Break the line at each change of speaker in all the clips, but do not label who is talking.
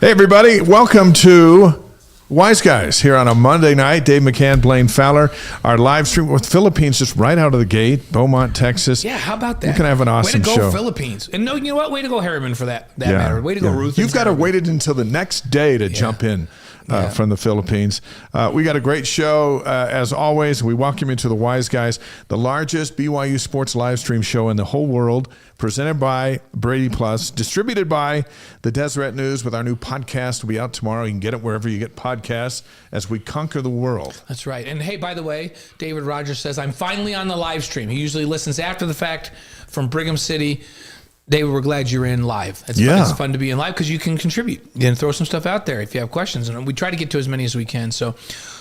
Hey, everybody. Welcome to Wise Guys here on a Monday night. Dave McCann, Blaine Fowler. Our live stream with Philippines just right out of the gate, Beaumont, Texas.
Yeah, how about that?
We're going to have an awesome show.
Way to go, Philippines. And no, you know what? Way to go, Harriman, for that matter. Way to go, Ruth.
You've got to wait until the next day to jump in. From the Philippines. We got a great show, as always. We welcome you to the Wise Guys, the largest BYU sports live stream show in the whole world, presented by Brady Plus, distributed by the Deseret News with our new podcast. Will be out tomorrow. You can get it wherever you get podcasts as we conquer the world.
That's right. And hey, by the way, David Rogers says, I'm finally on the live stream. He usually listens after the fact from Brigham City. David, we're glad you're in live. It's fun to be in live because you can contribute and throw some stuff out there if you have questions. And we try to get to as many as we can. So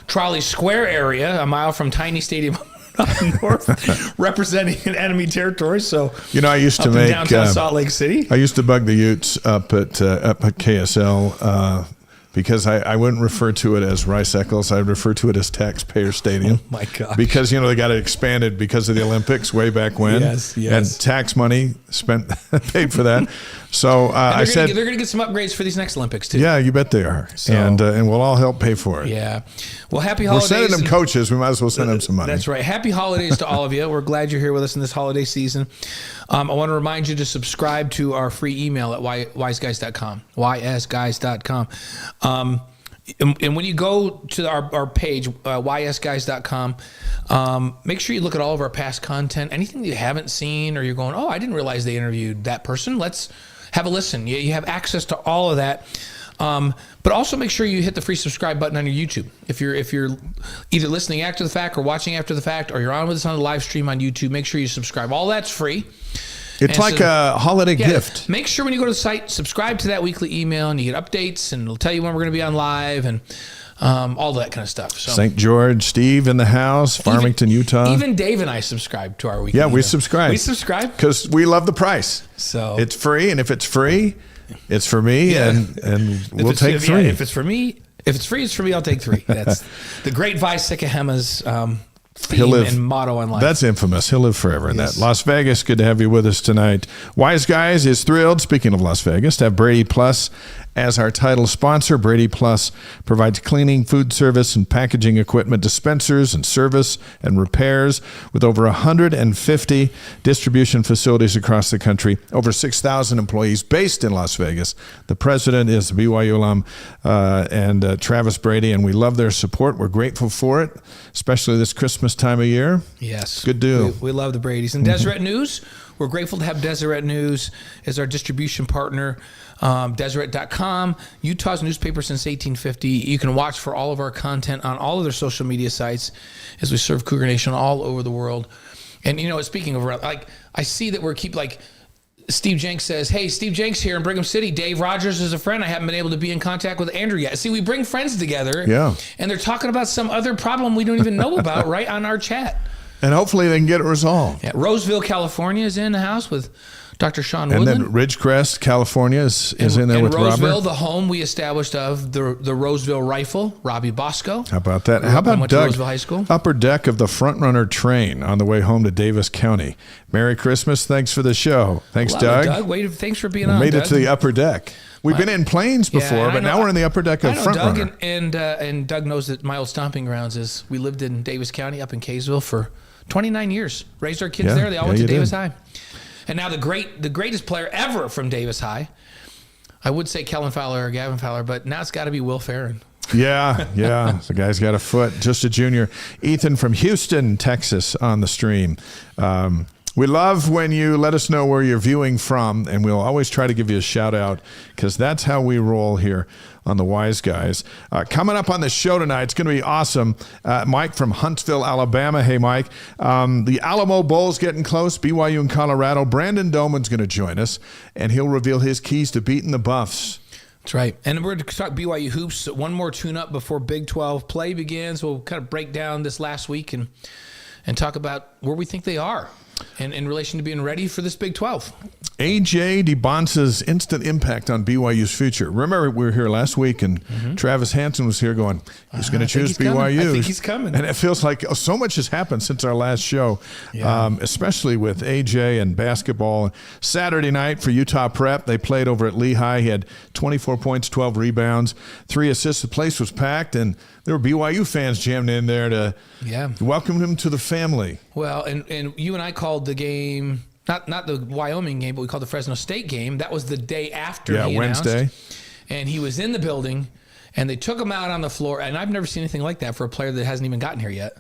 Trolley Square area, a mile from Tiny Stadium up north, representing an enemy territory. So
I used to make
downtown Salt Lake City.
I used to bug the Utes up at KSL because I wouldn't refer to it as Rice Eccles. I'd refer to it as Taxpayer Stadium.
Oh, my God.
Because, they got it expanded because of the Olympics way back when.
Yes.
And tax money paid for that. So I said...
They're going to get some upgrades for these next Olympics, too.
Yeah, you bet they are. So, and we'll all help pay for it.
Yeah. Well, happy holidays.
We're sending them coaches. We might as well send them some money.
That's right. Happy holidays to all of you. We're glad you're here with us in this holiday season. I want to remind you to subscribe to our free email at wiseguys.com, ysguys.com. And when you go to our page, ysguys.com, make sure you look at all of our past content. Anything that you haven't seen or you're going, I didn't realize they interviewed that person. Let's have a listen. You have access to all of that. But also make sure you hit the free subscribe button on your YouTube. If you're either listening after the fact or watching after the fact, or you're on with us on the live stream on YouTube, make sure you subscribe. All that's free.
It's like a holiday gift.
Make sure when you go to the site, subscribe to that weekly email, and you get updates, and it'll tell you when we're going to be on live, and all that kind of stuff. So,
St. George, Steve in the house, Farmington, Utah.
Even Dave and I subscribe to our weekly
email.
We
subscribe.
We subscribe
because we love the price. So it's free, and if it's free, it's for me, and we'll take three.
If it's for me, if it's free, it's for me. I'll take three. That's the great Vi Sikahema's theme and motto in life.
That's infamous. He'll live forever in that. Las Vegas, good to have you with us tonight. Wise Guys is thrilled, speaking of Las Vegas, to have Brady Plus as our title sponsor. Brady Plus provides cleaning, food service, and packaging equipment, dispensers, and service and repairs with over 150 distribution facilities across the country, over 6,000 employees based in Las Vegas. The president is the BYU alum and Travis Brady, and we love their support. We're grateful for it, especially this Christmas time of year.
Yes.
Good deal.
We love the Bradys. And Deseret News, we're grateful to have Deseret News as our distribution partner. Deseret.com, Utah's newspaper since 1850. You can watch for all of our content on all of their social media sites as we serve Cougar Nation all over the world. And, speaking of, I see that Steve Jenks says, hey, Steve Jenks here in Brigham City. Dave Rogers is a friend. I haven't been able to be in contact with Andrew yet. See, we bring friends together.
Yeah. And
they're talking about some other problem we don't even know about right on our chat.
And hopefully they can get it resolved.
Yeah. Roseville, California is in the house with Dr. Sean Woodland.
And then Ridgecrest, California is in there with
Roseville,
Robert.
Roseville, the home we established of the Roseville Rifle, Robbie Bosco.
How about that? How about Doug?
Roseville High School.
Upper deck of the Front Runner train on the way home to Davis County. Merry Christmas. Thanks for the show. Thanks, Doug.
Thanks for being on,
made
Doug.
it to the upper deck. We've been in planes before, but now we're in the upper deck of Front
Doug
Runner.
And Doug knows that my old stomping grounds is we lived in Davis County up in Kaysville for 29 years. Raised our kids there. They all went to Davis High. And now the greatest player ever from Davis High, I would say Kellen Fowler or Gavin Fowler, but now it's got to be Will Farron.
Yeah. The guy's got a foot, just a junior. Ethan from Houston, Texas on the stream. We love when you let us know where you're viewing from, and we'll always try to give you a shout out because that's how we roll here on the Wise Guys. Coming up on the show tonight, it's going to be awesome. Mike from Huntsville, Alabama. Hey, Mike. The Alamo Bowl's getting close. BYU in Colorado. Brandon Doman's going to join us, and he'll reveal his keys to beating the Buffs.
That's right. And we're going to talk BYU hoops. One more tune-up before Big 12 play begins. We'll kind of break down this last week and talk about where we think they are and in relation to being ready for this Big 12.
A.J. DeBonce's instant impact on BYU's future. Remember, we were here last week, and Travis Hansen was here going, he's going to choose BYU.
I think he's coming.
And it feels like so much has happened since our last show, especially with A.J. and basketball. Saturday night for Utah Prep, they played over at Lehigh. He had 24 points, 12 rebounds, 3 assists. The place was packed, and there were BYU fans jammed in there to welcome him to the family.
Well, and you and I called the game, not the Wyoming game, but we called the Fresno State game. That was the day after he
Wednesday.
Announced. And he was in the building, and they took him out on the floor. And I've never seen anything like that for a player that hasn't even gotten here yet.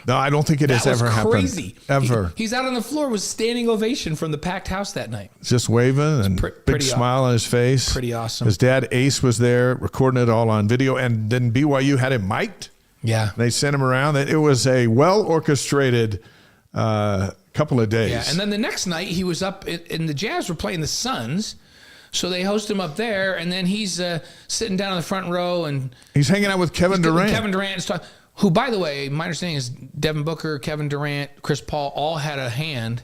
No, I don't think it has ever happened.
Crazy.
Ever.
He's out on the floor with standing ovation from the packed house that night.
Just waving and big smile on his face.
Pretty awesome.
His dad, Ace, was there recording it all on video. And then BYU had him mic'd.
Yeah.
They sent him around. It was a well-orchestrated couple of days.
Yeah, and then the next night he was up in the Jazz were playing the Suns. So they host him up there, and then he's sitting down in the front row. And
he's hanging out with Kevin Durant.
Kevin Durant is who, by the way, my understanding is Devin Booker, Kevin Durant, Chris Paul all had a hand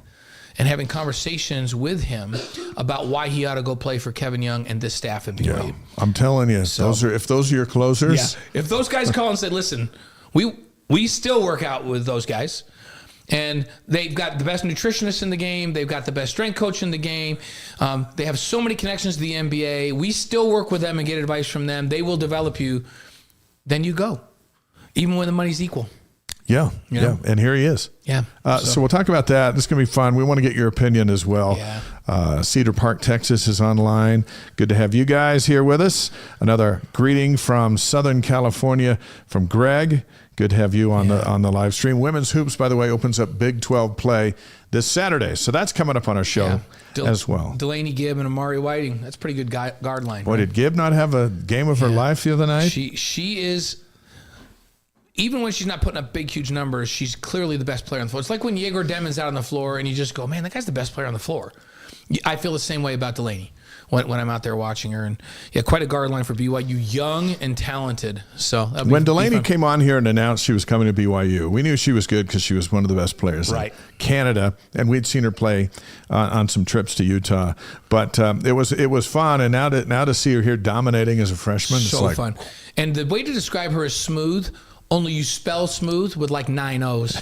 in having conversations with him about why he ought to go play for Kevin Young and this staff at BYU.
Yeah, I'm telling you, if those are your closers.
Yeah. If those guys call and said, listen, we still work out with those guys, and they've got the best nutritionists in the game. They've got the best strength coach in the game. They have so many connections to the NBA. We still work with them and get advice from them. They will develop you. Then you go. Even when the money's equal.
Yeah. And here he is.
Yeah.
So we'll talk about that. This is going to be fun. We want to get your opinion as well.
Yeah.
Cedar Park, Texas is online. Good to have you guys here with us. Another greeting from Southern California from Greg. Good to have you on the live stream. Women's Hoops, by the way, opens up Big 12 play this Saturday. So that's coming up on our show as well.
Delaney Gibb and Amari Whiting. That's a pretty good guard line.
Boy, did Gibb not have a game of her life the other night?
She is... Even when she's not putting up big, huge numbers, she's clearly the best player on the floor. It's like when Yegor Demon's out on the floor and you just go, man, that guy's the best player on the floor. I feel the same way about Delaney when I'm out there watching her. And quite a guard line for BYU, young and talented. So
when Delaney came on here and announced she was coming to BYU, we knew she was good because she was one of the best players in Canada, and we'd seen her play on some trips to Utah. But it was fun, and now to see her here dominating as a freshman,
so fun. And the way to describe her is smooth. Only you spell smooth with like 9 O's.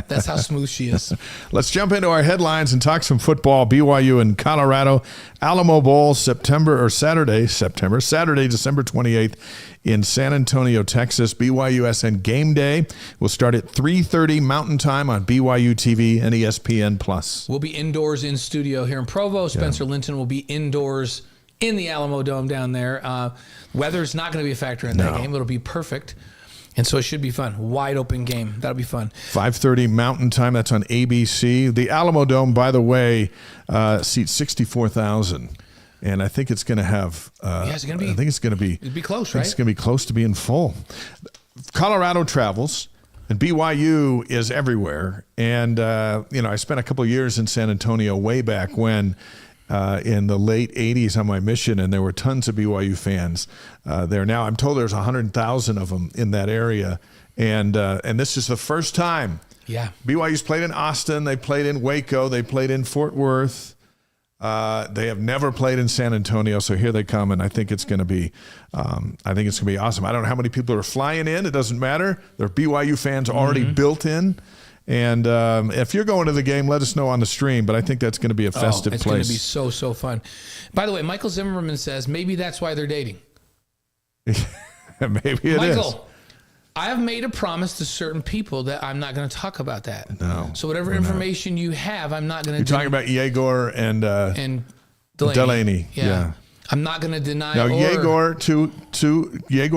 That's how smooth she is.
Let's jump into our headlines and talk some football. BYU in Colorado. Alamo Bowl, Saturday, December 28th in San Antonio, Texas. BYUSN game day will start at 3:30 Mountain Time on BYU TV and ESPN+.
We'll be indoors in studio here in Provo. Spencer Linton will be indoors in the Alamo Dome down there. Weather's not going to be a factor in that game. It'll be perfect. And so it should be fun. Wide open game. That'll be fun.
5:30 Mountain Time. That's on ABC. The Alamo Dome, by the way, seats 64,000. And I think it's going to have.
It's going to be.
I think it's going to be.
It'd be close, right?
It's going to be close to being full. Colorado travels, and BYU is everywhere. And I spent a couple of years in San Antonio way back when. In the late 80s on my mission, and there were tons of BYU fans there. Now I'm told there's 100,000 of them in that area, and this is the first time.
Yeah.
BYU's played in Austin, they played in Waco, they played in Fort Worth. They have never played in San Antonio, so here they come, and I think it's going to be, awesome. I don't know how many people are flying in. It doesn't matter. There are BYU fans already built in. And if you're going to the game, let us know on the stream. But I think that's going to be a festive place.
It's going to be so fun. By the way, Michael Zimmerman says maybe that's why they're dating.
Maybe it is.
Michael, I have made a promise to certain people that I'm not going to talk about that.
No.
So whatever information you have, I'm not going to.
You're talking about Yegor and Delaney.
Yeah. I'm not going to deny.
Now, Yegor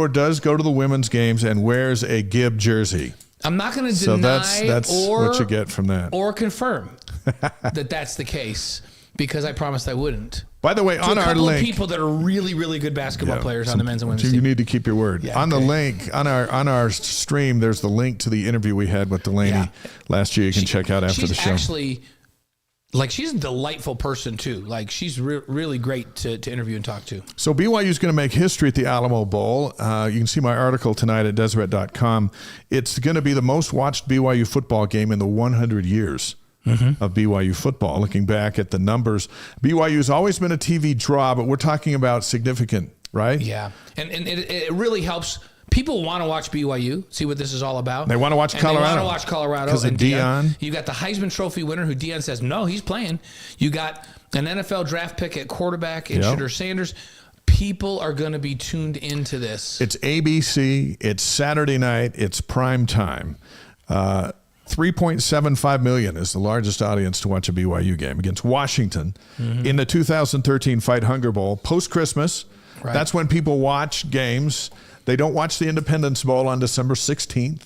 does go to the women's games and wears a Gibb jersey.
I'm not going to deny
that's what you get from that.
Or confirm that that's the case, because I promised I wouldn't.
By the way, on our link,
people that are really, really good basketball players on the men's and women's team.
You need to keep your word. On the link, on our stream, there's the link to the interview we had with Delaney last year. You can check out after the show.
She's a delightful person, too. Like, she's really great to interview and talk to.
So BYU is going to make history at the Alamo Bowl. You can see my article tonight at Deseret.com. It's going to be the most watched BYU football game in the 100 years of BYU football. Looking back at the numbers, BYU's always been a TV draw, but we're talking about significant, right?
Yeah, and it really helps. People want to watch BYU, see what this is all about.
They want to watch Colorado.
They want to watch Colorado.
Because of Deion.
You got the Heisman Trophy winner who Deion says, no, he's playing. You got an NFL draft pick at quarterback in Shedeur Sanders. People are going to be tuned into this.
It's ABC. It's Saturday night. It's prime time. 3.75 million is the largest audience to watch a BYU game against Washington in the 2013 Fight Hunger Bowl. Post-Christmas, that's when people watch games. They don't watch the Independence Bowl on December 16th.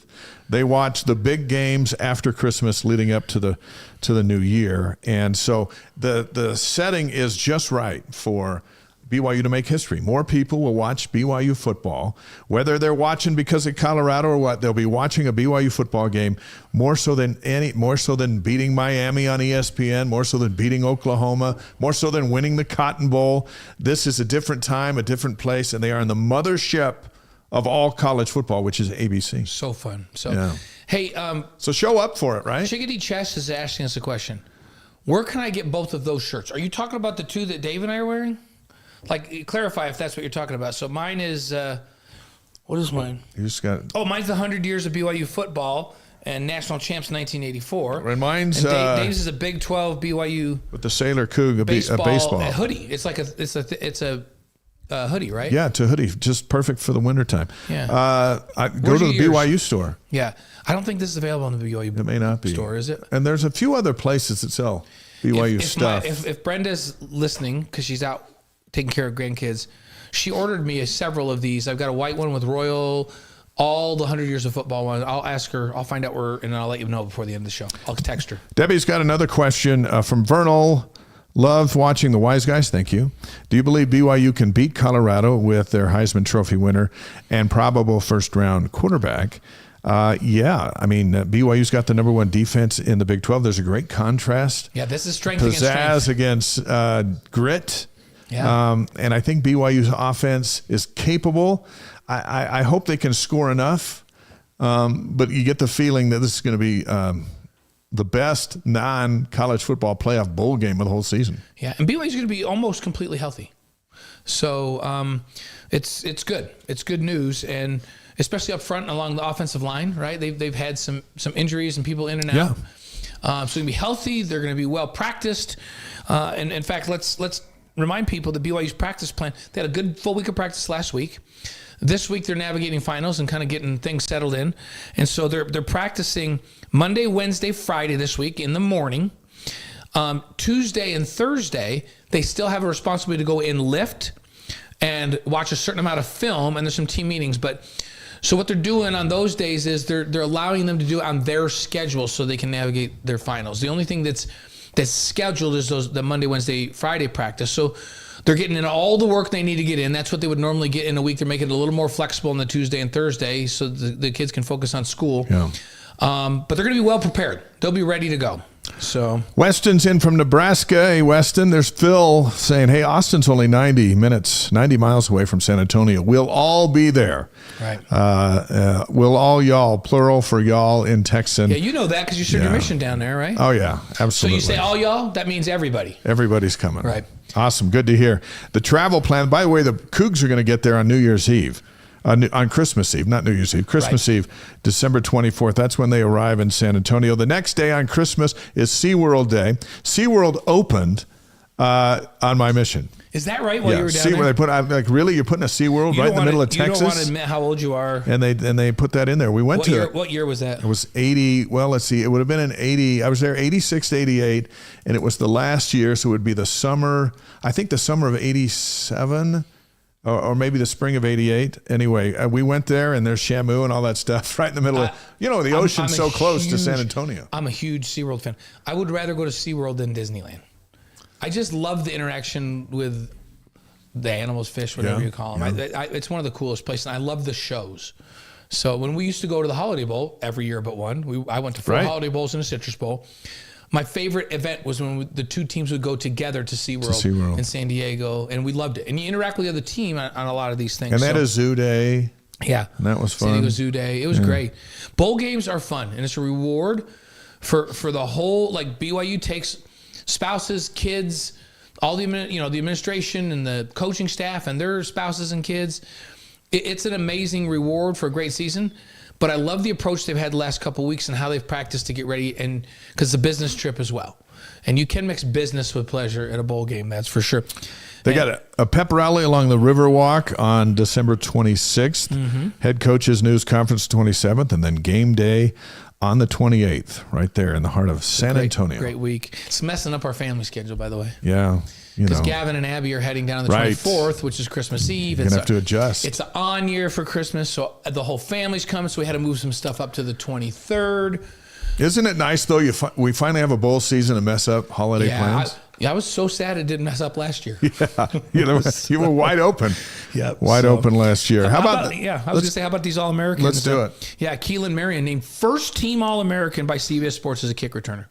They watch the big games after Christmas leading up to the new year. And so the setting is just right for BYU to make history. More people will watch BYU football, whether they're watching because of Colorado or what. They'll be watching a BYU football game more so than beating Miami on ESPN, more so than beating Oklahoma, more so than winning the Cotton Bowl. This is a different time, a different place, and they are in the mothership of all college football, which is ABC.
So fun. Hey,
so show up for it, right?
Chickadee Chess is asking us a question. Where can I get both of those shirts? Are you talking about the two that Dave and I are wearing? Like, clarify if that's what you're talking about. So mine is, what is mine?
You just got.
Oh, mine's the 100 years of BYU football and national champs 1984.
And mine's
Dave's is a Big 12 BYU
with the Sailor Coug, a baseball
hoodie. It's like it's a hoodie, right?
Yeah, it's a hoodie, just perfect for the wintertime.
Yeah.
Go to the BYU store.
Yeah, I don't think this is available on the BYU.
It may not be
store, is it?
And there's a few other places that sell BYU stuff.
If Brenda's listening, because she's out taking care of grandkids, she ordered me several of these. I've got a white one with Royal, all the 100 years of football one. I'll ask her. I'll find out where, and I'll let you know before the end of the show. I'll text her.
Debbie's got another question from Vernal. Love watching the Wise Guys. Thank you. Do you believe BYU can beat Colorado with their Heisman Trophy winner and probable first-round quarterback? Yeah. I mean, BYU's got the number one defense in the Big 12. There's a great contrast.
Yeah, this is strength
Pizzazz against grit.
Yeah.
And I think BYU's offense is capable. I hope they can score enough, but you get the feeling that this is going to be the best non-college football playoff bowl game of the whole season.
Yeah, and BYU's going to be almost completely healthy. So it's good. It's good news, and especially up front along the offensive line, right? They've had some injuries and people in and out.
Yeah.
So they're going to be healthy. They're going to be well practiced. And in fact, let's remind people that BYU's practice plan. They had a good full week of practice last week. This week they're navigating finals and kind of getting things settled in, and so they're practicing Monday, Wednesday, Friday this week in the morning. Tuesday and Thursday they still have a responsibility to go in lift and watch a certain amount of film, and there's some team meetings. But so what they're doing on those days is they're allowing them to do it on their schedule so they can navigate their finals. The only thing that's scheduled is the Monday, Wednesday, Friday practice. So they're getting in all the work they need to get in. That's what they would normally get in a week. They're making it a little more flexible on the Tuesday and Thursday so the kids can focus on school.
Yeah.
But they're going to be well prepared. They'll be ready to go. So
Weston's in from Nebraska. Hey, Weston, there's Phil saying, hey, Austin's only 90 miles away from San Antonio. We'll all be there.
Right.
We'll all y'all, plural for y'all in Texan.
Yeah, you know that because you served your mission down there, right?
Oh, yeah, absolutely.
So you say all y'all, that means everybody.
Everybody's coming.
Right.
Awesome. Good to hear. The travel plan, by the way, the Cougs are going to get there on New Year's Eve. On Christmas Eve, not New Year's Eve, Christmas Eve, December 24th. That's when they arrive in San Antonio. The next day on Christmas is SeaWorld Day. SeaWorld opened on my mission.
Is that right? While you were down there?
Where they put really, you're putting a SeaWorld right in the middle of Texas.
You don't want to admit how old you are.
And they put that in there. We went to
what year was that?
It was 80. Well, let's see. It would have been in 80. I was there 86 to 88, and it was the last year, so it would be the summer. I think the summer of 87. Or maybe the spring of 88. Anyway, we went there, and there's Shamu and all that stuff right in the middle of, the ocean's so close to San Antonio.
I'm a huge SeaWorld fan. I would rather go to SeaWorld than Disneyland. I just love the interaction with the animals, fish, whatever you call them. Yeah. It's one of the coolest places, and I love the shows. So when we used to go to the Holiday Bowl every year but one, I went to 4 Holiday Bowls and a Citrus Bowl. My favorite event was when the two teams would go together to SeaWorld in San Diego, and we loved it. And you interact with the other team on a lot of these things.
And that is Zoo Day.
Yeah.
And that was fun.
San Diego Zoo Day. It was great. Bowl games are fun, and it's a reward for the whole, like BYU takes spouses, kids, all the administration and the coaching staff and their spouses and kids. It's an amazing reward for a great season. But I love the approach they've had the last couple of weeks and how they've practiced to get ready, and because it's a business trip as well. And you can mix business with pleasure at a bowl game, that's for sure.
They got a pep rally along the Riverwalk on December 26th, head coaches news conference 27th, and then game day on the 28th, right there in the heart of San Antonio.
Great week. It's messing up our family schedule, by the way.
Yeah.
Because Gavin and Abby are heading down on the 24th, which is Christmas Eve.
You're going to have to adjust.
It's an on year for Christmas, so the whole family's coming, so we had to move some stuff up to the 23rd.
Isn't it nice, though, we finally have a bowl season to mess up holiday plans?
I was so sad it didn't mess up last year.
Yeah, you were wide open. Wide open last year. How about
I was going to say, how about these All-Americans?
Let's do it.
Yeah, Keelan Marion named first team All-American by CBS Sports as a kick returner,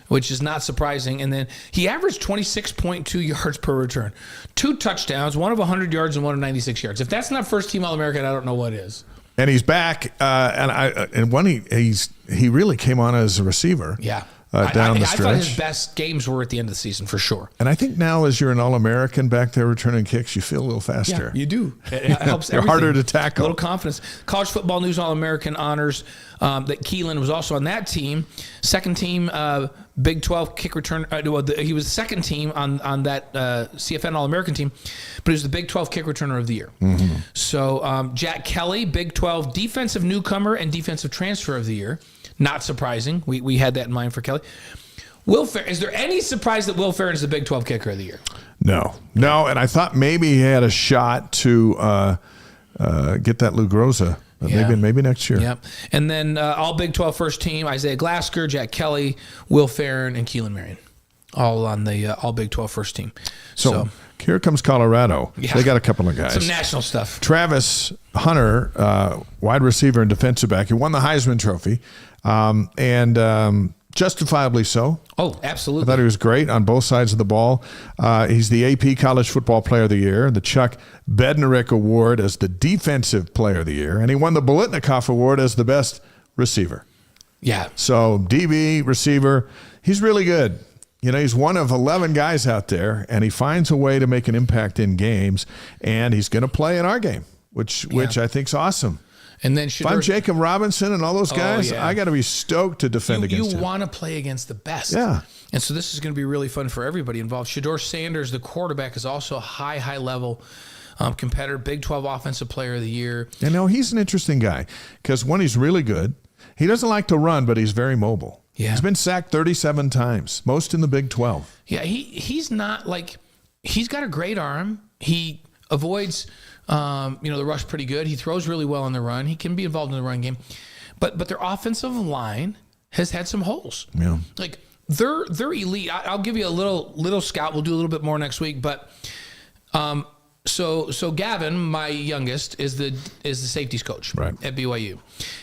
which is not surprising. And then he averaged 26.2 yards per return, 2 touchdowns, one of 100 yards and one of 96 yards. If that's not first team All-American, I don't know what is.
And he's back, and when he really came on as a receiver.
Yeah.
Down the stretch.
I thought his best games were at the end of the season for sure.
And I think now, as you're an All-American back there returning kicks, you feel a little faster.
Yeah, you do. It helps
They're
everything.
harder to tackle.
A little confidence. College Football News All-American honors that Keelan was also on that team. Second team Big 12 kick return. He was the second team on that CFN All-American team, but he was the Big 12 kick returner of the year. So Jack Kelly, Big 12 defensive newcomer and defensive transfer of the year. Not surprising. We had that in mind for Kelly. Will Ferrin, is there any surprise that Will Ferrin is the Big 12 kicker of the year?
No. And I thought maybe he had a shot to get that Lou Groza. Maybe next year.
Yep. And then all Big 12 first team, Isaiah Glasker, Jack Kelly, Will Ferrin, and Keelan Marion. All on the all Big 12 first team. So
here comes Colorado.
Yeah.
They got a couple of guys.
Some national stuff.
Travis Hunter, wide receiver and defensive back. He won the Heisman Trophy. And justifiably so.
Oh, absolutely.
I thought he was great on both sides of the ball. He's the AP College Football Player of the Year, the Chuck Bednarik Award as the Defensive Player of the Year, and he won the Bolitnikoff Award as the best receiver.
Yeah.
So DB, receiver, he's really good. He's one of 11 guys out there, and he finds a way to make an impact in games, and he's going to play in our game, which I think is awesome.
And then
if I'm Jacob Robinson and all those guys, I got to be stoked to defend against him.
You want to play against the best.
Yeah.
And so this is going to be really fun for everybody involved. Shedeur Sanders, the quarterback, is also a high level competitor, Big 12 Offensive Player of the Year.
He's an interesting guy because when he's really good, he doesn't like to run, but he's very mobile.
Yeah.
He's been sacked 37 times, most in the Big 12.
Yeah, he's not like – he's got a great arm. He avoids the rush pretty good. He throws really well on the run. He can be involved in the run game. But their offensive line has had some holes.
Yeah.
Like they're elite. I'll give you a little scout. We'll do a little bit more next week. But so Gavin, my youngest, is the safeties coach at BYU.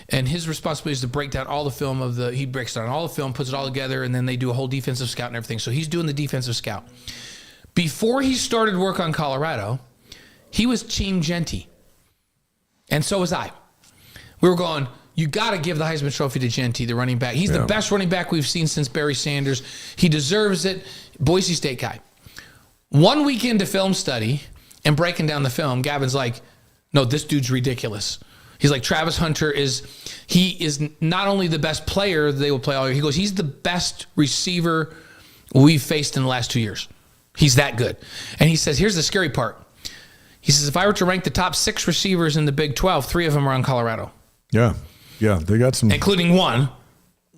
And his responsibility is to break down all the film he breaks down all the film, puts it all together, and then they do a whole defensive scout and everything. So he's doing the defensive scout. Before he started work on Colorado, he was Team Genty. And so was I. We were going, you got to give the Heisman Trophy to Genty, the running back. He's the best running back we've seen since Barry Sanders. He deserves it. Boise State guy. 1 week into film study and breaking down the film, Gavin's like, no, this dude's ridiculous. He's like, Travis Hunter is not only the best player they will play all year. He goes, he's the best receiver we've faced in the last 2 years. He's that good. And he says, here's the scary part. He says, if I were to rank the top 6 receivers in the Big 12, 3 of them are on Colorado.
Yeah, they got some.
Including one,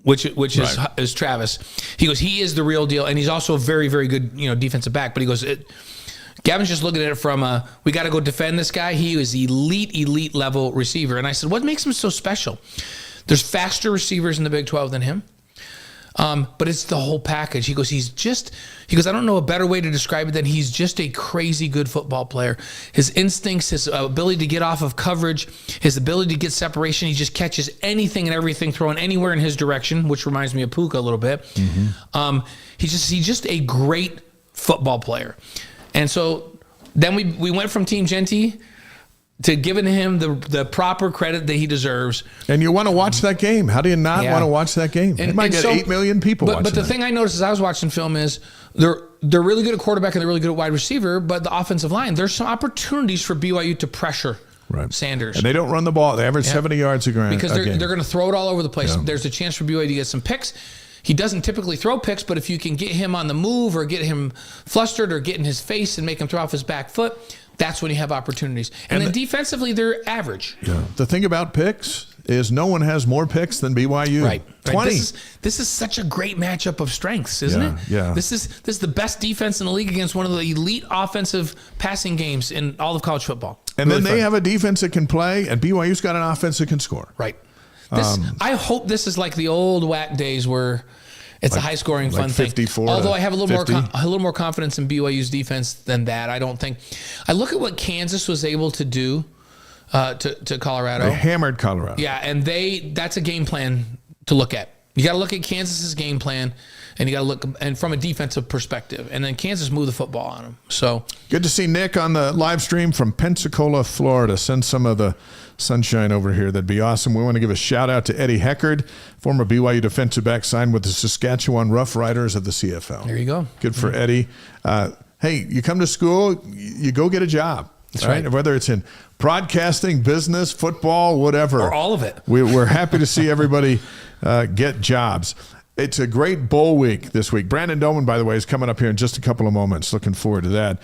which is Travis. He goes, he is the real deal, and he's also a very, very good defensive back. But he goes, Gavin's just looking at it from we got to go defend this guy. He is elite level receiver. And I said, what makes him so special? There's faster receivers in the Big 12 than him. But it's the whole package. He goes, I don't know a better way to describe it than he's just a crazy good football player. His instincts, his ability to get off of coverage, his ability to get separation. He just catches anything and everything thrown anywhere in his direction, which reminds me of Puka a little bit. Mm-hmm. He's just a great football player. And so then we went from Team Genty to giving him the proper credit that he deserves.
And you want to watch that game. How do you not want to watch that game? It might get 8 million people watching
But the thing I noticed as I was watching film is they're really good at quarterback and they're really good at wide receiver, but the offensive line, there's some opportunities for BYU to pressure Sanders.
And they don't run the ball. They average 70 yards a game.
Because they're going to throw it all over the place. Yeah. There's a chance for BYU to get some picks. He doesn't typically throw picks, but if you can get him on the move or get him flustered or get in his face and make him throw off his back foot, that's when you have opportunities. And then defensively, they're average.
Yeah. The thing about picks is no one has more picks than BYU.
Right.
20.
This is such a great matchup of strengths, isn't it?
Yeah.
This is the best defense in the league against one of the elite offensive passing games in all of college football.
And really then they have a defense that can play, and BYU's got an offense that can score.
Right. I hope this is like the old WAC days where it's a high-scoring, fun
54
thing. Although I have a little more confidence in BYU's defense than that. I don't think. I look at what Kansas was able to do to Colorado.
They hammered Colorado.
Yeah, and that's a game plan to look at. You got to look at Kansas's game plan, and you got to look and from a defensive perspective. And then Kansas moved the football on them. So
good to see Nick on the live stream from Pensacola, Florida. Send some of the sunshine over here. That'd be awesome. We want to give a shout out to Eddie Heckard, former BYU defensive back, signed with the Saskatchewan Roughriders of the CFL.
There you go.
Good for Eddie. Hey, you come to school, you go get a job.
That's right.
Whether it's in broadcasting, business, football, whatever.
Or all of it.
We're happy to see everybody get jobs. It's a great bowl week this week. Brandon Doman, by the way, is coming up here in just a couple of moments. Looking forward to that.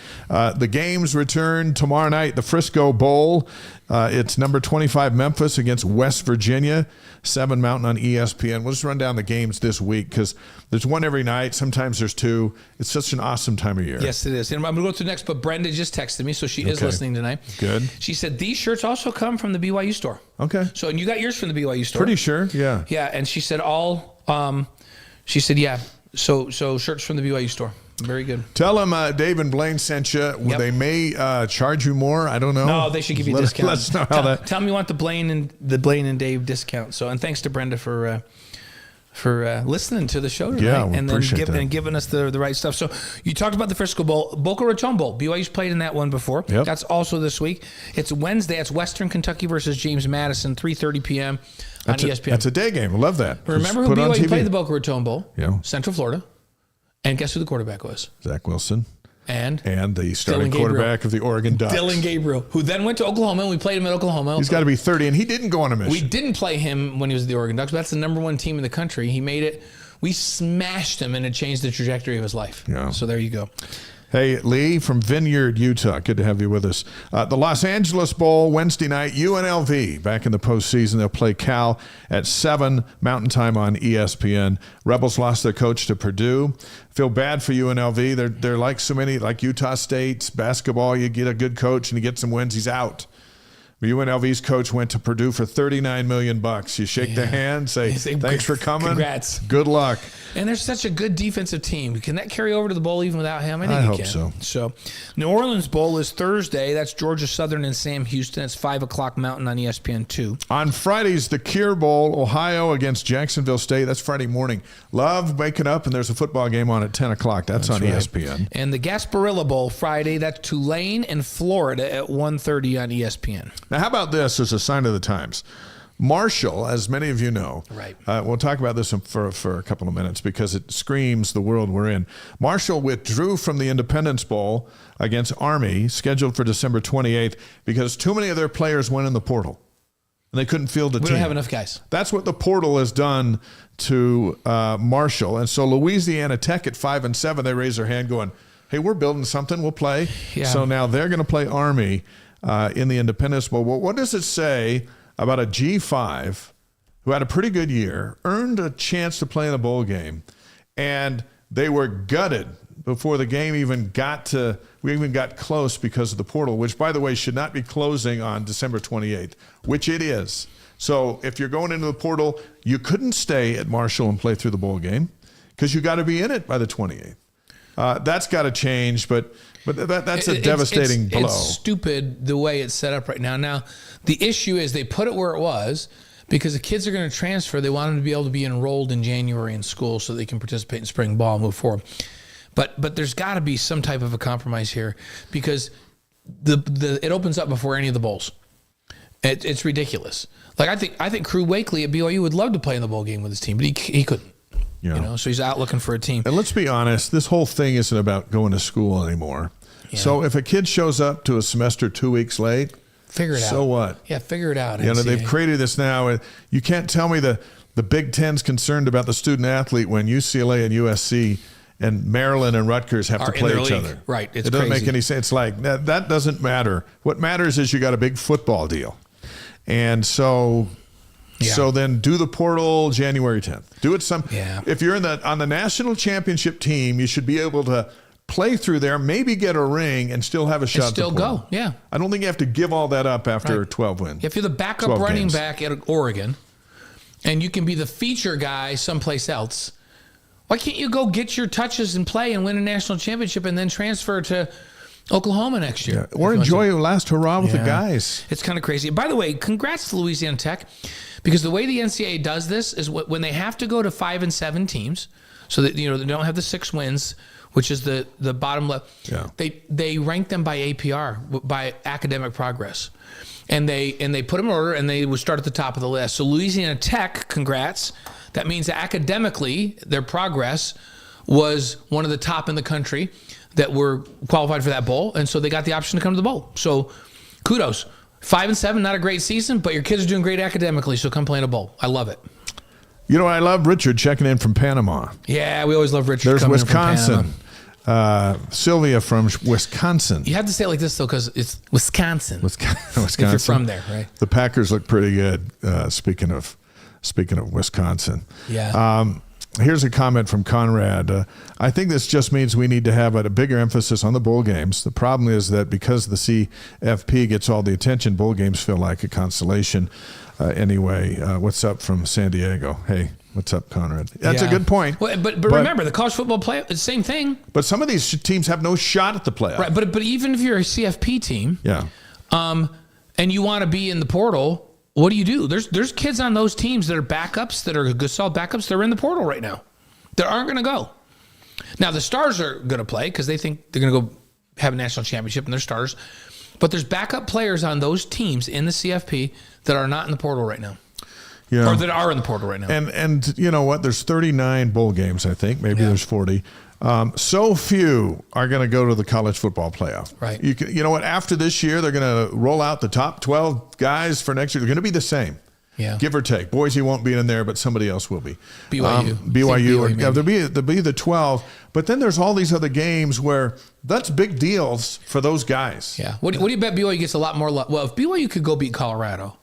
The games return tomorrow night, the Frisco Bowl. It's number 25 Memphis against West Virginia, 7 Mountain on ESPN. We'll just run down the games this week because there's one every night. Sometimes there's 2. It's such an awesome time of year.
Yes, it is. And I'm going to go to the next, but Brenda just texted me, so she is listening tonight.
Good.
She said, these shirts also come from the BYU store.
Okay.
So, and you got yours from the BYU store.
Pretty sure, yeah.
Yeah, and she said so shirts from the BYU store. Very good.
Tell them Dave and Blaine sent you. Yep. They may charge you more. I don't know.
No, they should give you a discount.
Let's know how that.
Tell them you want the Blaine and Dave discount. So, and thanks to Brenda for listening to the show tonight.
Yeah, we
and
appreciate
then
that.
giving us the right stuff. So you talked about the Frisco Bowl, Boca Raton Bowl. BYU's played in that one before.
Yep.
That's also this week. It's Wednesday. It's Western Kentucky versus James Madison, 3:30 p.m. on ESPN.
That's a day game. I love that.
Remember who BYU played the Boca Raton Bowl?
Yeah.
Central Florida. And guess who the quarterback was?
Zach Wilson.
And
the starting quarterback of the Oregon Ducks.
Dylan Gabriel, who then went to Oklahoma, and we played him at Oklahoma.
He's got to be 30, and he didn't go on a mission.
We didn't play him when he was at the Oregon Ducks, but that's the number 1 team in the country. He made it. We smashed him, and it changed the trajectory of his life.
Yeah.
So there you go.
Hey, Lee from Vineyard, Utah. Good to have you with us. The Los Angeles Bowl, Wednesday night, UNLV back in the postseason. They'll play Cal at 7 Mountain Time on ESPN. Rebels lost their coach to Purdue. Feel bad for UNLV. They're like so many, like Utah State's basketball. You get a good coach and you get some wins, he's out. UNLV's coach went to Purdue for $39 million. You shake their hand, say thanks for coming.
Congrats.
Good luck.
And they're such a good defensive team. Can that carry over to the bowl even without him?
I hope so.
So, New Orleans Bowl is Thursday. That's Georgia Southern and Sam Houston. It's 5 o'clock Mountain on ESPN2.
On Fridays, the Cure Bowl, Ohio against Jacksonville State. That's Friday morning. Love waking up and there's a football game on at 10 o'clock. That's on ESPN.
And the Gasparilla Bowl Friday. That's Tulane and Florida at 1:30 on ESPN.
Now, how about this as a sign of the times? Marshall, as many of you know,
right.
We'll talk about this for a couple of minutes because it screams the world we're in. Marshall withdrew from the Independence Bowl against Army, scheduled for December 28th, because too many of their players went in the portal. And they couldn't field a team.
We don't have enough guys.
That's what the portal has done to Marshall. And so Louisiana Tech at 5-7, they raise their hand going, hey, we're building something, we'll play.
Yeah.
So now they're going to play Army in the Independence Bowl. Well, what does it say about a G5 who had a pretty good year, earned a chance to play in the bowl game, and they were gutted before the game even got close because of the portal, which, by the way, should not be closing on December 28th, which it is. So if you're going into the portal, you couldn't stay at Marshall and play through the bowl game because you got to be in it by the 28th. That's got to change, but that's a devastating blow.
It's stupid the way it's set up right now. Now, the issue is they put it where it was because the kids are going to transfer. They want them to be able to be enrolled in January in school so they can participate in spring ball and move forward. But there's got to be some type of a compromise here because it opens up before any of the bowls. It's ridiculous. Like I think Crew Wakely at BYU would love to play in the bowl game with his team, but he couldn't. Yeah. So he's out looking for a team.
And let's be honest, this whole thing isn't about going to school anymore. Yeah. So if a kid shows up to a semester 2 weeks late,
figure it out.
So what?
Yeah, figure it out.
They've created this now. You can't tell me the Big Ten's concerned about the student athlete when UCLA and USC and Maryland and Rutgers have to play each other.
Right.
It doesn't make any sense. It's like that doesn't matter. What matters is you got a big football deal. And so then do the portal January 10th. Do it if you're on the national championship team, you should be able to play through there, maybe get a ring and still have a shot.
And still go. Yeah.
I don't think you have to give all that up after 12 wins.
If you're the backup running back at Oregon and you can be the feature guy someplace else, why can't you go get your touches and play and win a national championship and then transfer to Oklahoma next year?
Yeah. Or enjoy your last hurrah with the guys.
It's kind of crazy. By the way, congrats to Louisiana Tech, because the way the NCAA does this is when they have to go to 5 and 7 teams, so that they don't have the 6 wins, which is the bottom left. Yeah. They rank them by APR, by academic progress. And they put them in order, and they would start at the top of the list. So Louisiana Tech, congrats. That means that academically, their progress was one of the top in the country that were qualified for that bowl, and so they got the option to come to the bowl. So kudos. 5 and 7, not a great season, but your kids are doing great academically, so come play in a bowl. I love it.
I love Richard checking in from Panama.
Yeah, we always love Richard.
There's Wisconsin. Sylvia from Wisconsin.
You have to say it like this, though, because it's Wisconsin.
Wisconsin.
If you're from there, right?
The Packers look pretty good, speaking of Wisconsin.
Yeah.
Here's a comment from Conrad. I think this just means we need to have a bigger emphasis on the bowl games. The problem is that because the CFP gets all the attention, bowl games feel like a consolation. Anyway, what's up from San Diego? Hey, what's up, Conrad? That's a good point.
Well, but remember, the college football play, it's the same thing.
But some of these teams have no shot at the playoff.
Right, but even if you're a CFP team, and you want to be in the portal, what do? There's kids on those teams that are backups, that are good, solid backups. They're in the portal right now. They aren't going to go. Now, the stars are going to play because they think they're going to go have a national championship and they're stars. But there's backup players on those teams in the CFP that are not in the portal right now. Or that are in the portal right now.
And you know what? There's 39 bowl games, I think. Maybe there's 40. So few are going to go to the college football playoff.
Right.
You know what? After this year, they're going to roll out the top 12 guys for next year. They're going to be the same.
Yeah.
Give or take. Boise won't be in there, but somebody else will be.
BYU.
There'll be the 12. But then there's all these other games where that's big deals for those guys.
Yeah. What do you bet BYU gets a lot more love? Well, if BYU could go beat Colorado,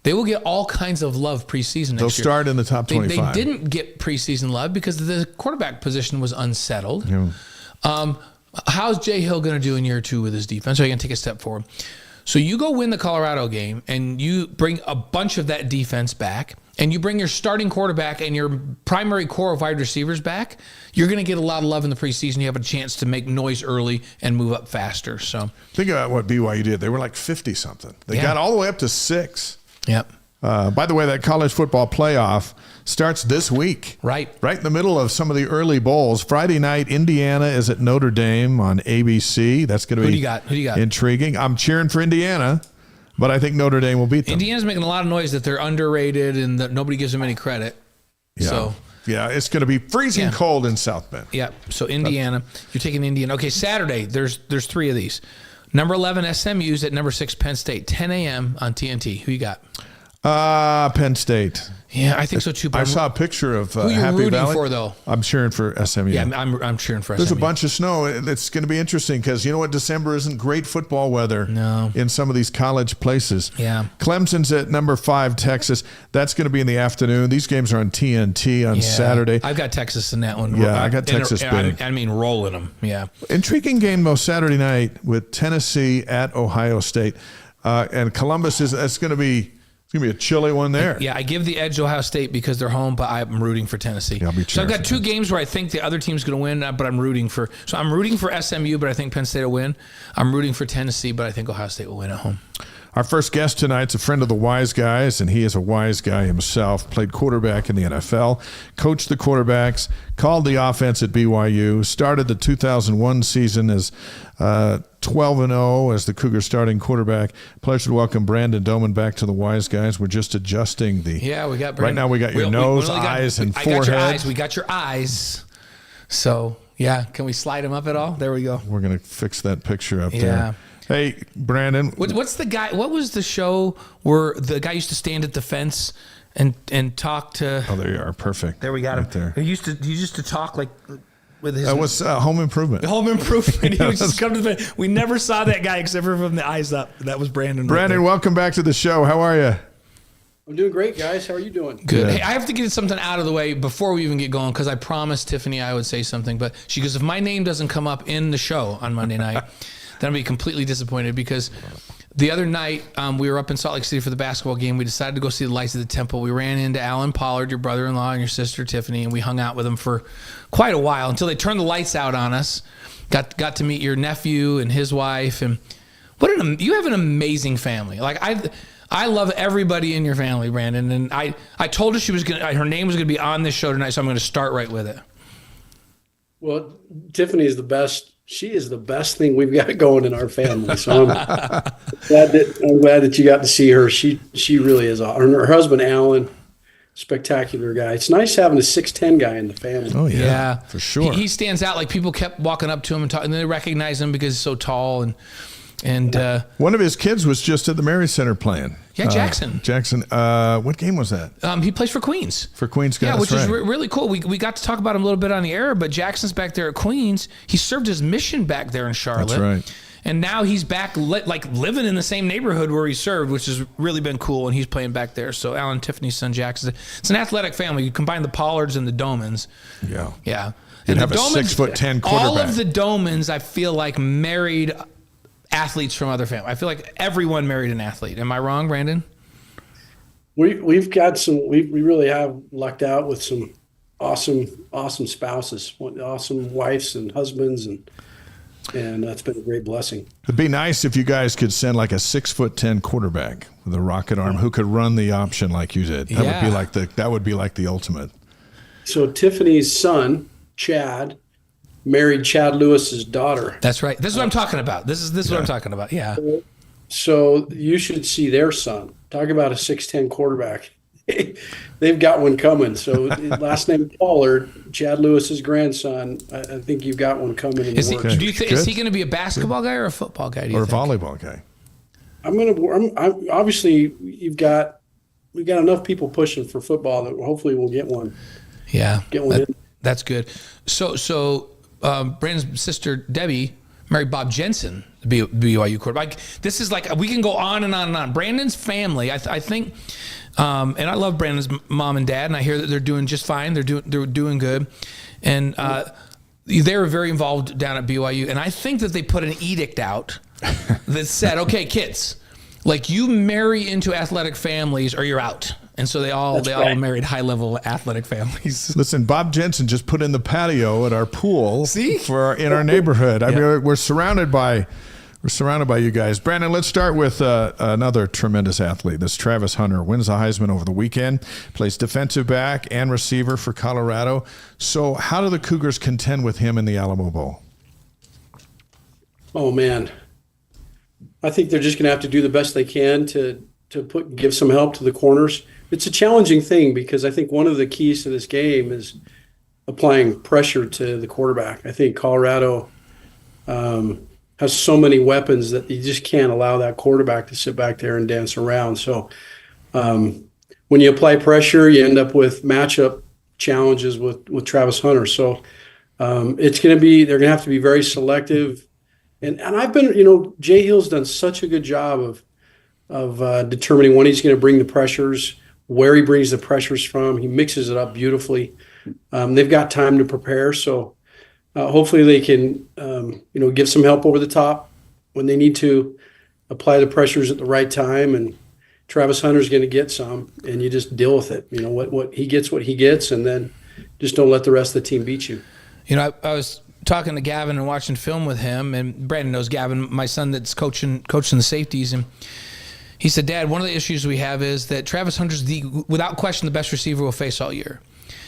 they will get all kinds of love preseason next year.
They'll start in the top 25.
They didn't get preseason love because the quarterback position was unsettled. Yeah. How's Jay Hill going to do in year 2 with his defense? Are you going to take a step forward? So you go win the Colorado game and you bring a bunch of that defense back and you bring your starting quarterback and your primary core of wide receivers back, you're going to get a lot of love in the preseason. You have a chance to make noise early and move up faster. So
think about what BYU did. They were like 50-something. They got all the way up to 6.
Yep.
By the way, that college football playoff starts this week.
Right
in the middle of some of the early bowls. Friday night, Indiana is at Notre Dame on ABC. That's going to be
Who do you got?
Intriguing. I'm cheering for Indiana, but I think Notre Dame will beat them.
Indiana's making a lot of noise that they're underrated and that nobody gives them any credit.
Yeah.
So
it's going to be freezing cold in South Bend.
Yeah. So Indiana, you're taking Indiana. Okay, Saturday, there's 3 of these. Number 11 SMU's at number 6 Penn State, 10 a.m. on TNT. Who you got?
Penn State.
Yeah, I think so too.
I saw a picture of
who you
Happy
rooting
Valley.
For though?
I'm cheering for SMU.
Yeah, I'm cheering for SMU.
There's a bunch of snow. It's going to be interesting because you know what? December isn't great football weather in some of these college places.
Yeah.
Clemson's at number 5 Texas. That's going to be in the afternoon. These games are on TNT on Saturday.
I've got Texas in that one.
Yeah, I got Texas big.
I mean, rolling them. Yeah.
Intriguing game though Saturday night with Tennessee at Ohio State, and Columbus that's going to be. It's going to be a chilly one there.
Yeah, I give the edge to Ohio State because they're home, but I'm rooting for Tennessee.
Yeah,
so I've got 2 games where I think the other team's going to win, but I'm rooting for SMU, but I think Penn State will win. I'm rooting for Tennessee, but I think Ohio State will win at home.
Our first guest tonight's a friend of the Wise Guys, and he is a Wise guy himself. Played quarterback in the NFL, coached the quarterbacks, called the offense at BYU, started the 2001 season as 12-0 as the Cougars starting quarterback. Pleasure to welcome Brandon Doman back to the Wise Guys. We're just adjusting the.
Yeah, we got Brandon.
Right now we got your nose, eyes, and forehead.
We got your eyes. So, yeah, can we slide him up at all? There we go.
We're going to fix that picture up there. Hey, Brandon.
What's the guy? What was the show where the guy used to stand at the fence and talk to?
Oh, there you are. Perfect.
There we got
right
him.
There.
He used to talk like with his.
That was Home Improvement.
Home Improvement. He would just come to the fence. We never saw that guy except for from the eyes up. That was Brandon.
Brandon, welcome back to the show. How are you?
I'm doing great, guys. How are you doing?
Good. Hey, I have to get something out of the way before we even get going because I promised Tiffany I would say something. But she goes, if my name doesn't come up in the show on Monday night, then I'll be completely disappointed because the other night we were up in Salt Lake City for the basketball game. We decided to go see the lights of the temple. We ran into Alan Pollard, your brother-in-law, and your sister Tiffany, and we hung out with them for quite a while until they turned the lights out on us. Got to meet your nephew and his wife, and you have an amazing family. Like I love everybody in your family, Brandon. And I told her her name was gonna be on this show tonight, so I'm gonna start right with it.
Well, Tiffany is the best. She is the best thing we've got going in our family. So I'm glad that you got to see her. She really is. Her husband Alan, spectacular guy. It's nice having a 6'10" guy in the family.
Oh yeah, for sure.
He stands out. Like people kept walking up to him and talking, and they recognize him because he's so tall and
one of his kids was just at the Mary Center playing.
Yeah, Jackson.
What game was that?
He plays for Queens.
For Queens,
yeah, which is really cool. We got to talk about him a little bit on the air, but Jackson's back there at Queens. He served his mission back there in Charlotte.
That's right.
And now he's back, living in the same neighborhood where he served, which has really been cool. And he's playing back there. So Alan Tiffany's son Jackson. It's an athletic family. You combine the Pollards and the Domans.
Yeah.
And
have a 6'10" quarterback.
All of the Domans, I feel like, married athletes from other families. I feel like everyone married an athlete. Am I wrong, Brandon?
We've got some. We really have lucked out with some awesome spouses, awesome wives and husbands, and that's been a great blessing.
It'd be nice if you guys could send like a 6'10" quarterback with a rocket arm who could run the option like you did. That would be like the ultimate.
So Tiffany's son, Chad, married Chad Lewis's daughter.
That's right. This is what I'm talking about. This is what I'm talking about. Yeah.
So you should see their son. Talk about a 6'10" quarterback. They've got one coming. So last name Pollard, Chad Lewis's grandson. I think you've got one coming in the works.
Is he going to be a basketball guy or a football guy?
Or a volleyball guy?
I'm obviously we've got enough people pushing for football that hopefully we'll get one.
Yeah.
Get one in.
That's good. So Brandon's sister Debbie married Bob Jensen, the BYU quarterback. This is like, we can go on and on and on. Brandon's family, I think, and I love Brandon's mom and dad, and I hear that they're doing just fine. They're doing good, and they were very involved down at BYU. And I think that they put an edict out that said, "Okay, kids, like you marry into athletic families or you're out." And so they all married high-level athletic families.
Listen, Bob Jensen just put in the patio at our pool in our neighborhood. I mean, we're surrounded by you guys. Brandon, let's start with another tremendous athlete. This Travis Hunter wins the Heisman over the weekend, plays defensive back and receiver for Colorado. So how do the Cougars contend with him in the Alamo Bowl?
Oh, man. I think they're just going to have to do the best they can to give some help to the corners. It's a challenging thing because I think one of the keys to this game is applying pressure to the quarterback. I think Colorado has so many weapons that you just can't allow that quarterback to sit back there and dance around. So when you apply pressure, you end up with matchup challenges with Travis Hunter. So they're going to have to be very selective. And I've been, Jay Hill's done such a good job of determining when he's going to bring the pressures, where he brings the pressures from. He mixes it up beautifully. They've got time to prepare, so hopefully they can, give some help over the top when they need to apply the pressures at the right time. And Travis Hunter's going to get some, and you just deal with it. What he gets, and then just don't let the rest of the team beat you.
I was talking to Gavin and watching film with him, and Brandon knows Gavin, my son that's coaching the safeties, and he said, "Dad, one of the issues we have is that Travis Hunter's without question the best receiver we'll face all year."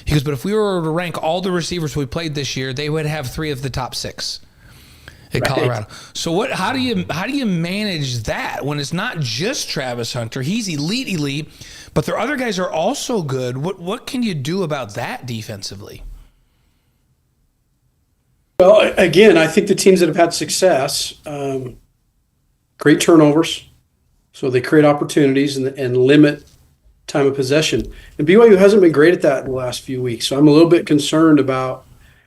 He goes, "But if we were to rank all the receivers we played this year, they would have 3 of the top 6." at
Right.
Colorado. So how do you manage that when it's not just Travis Hunter? He's elite, but their other guys are also good. What can you do about that defensively?
Well, again, I think the teams that have had success, great turnovers, so they create opportunities and limit time of possession. And BYU hasn't been great at that in the last few weeks. So I'm a little bit concerned about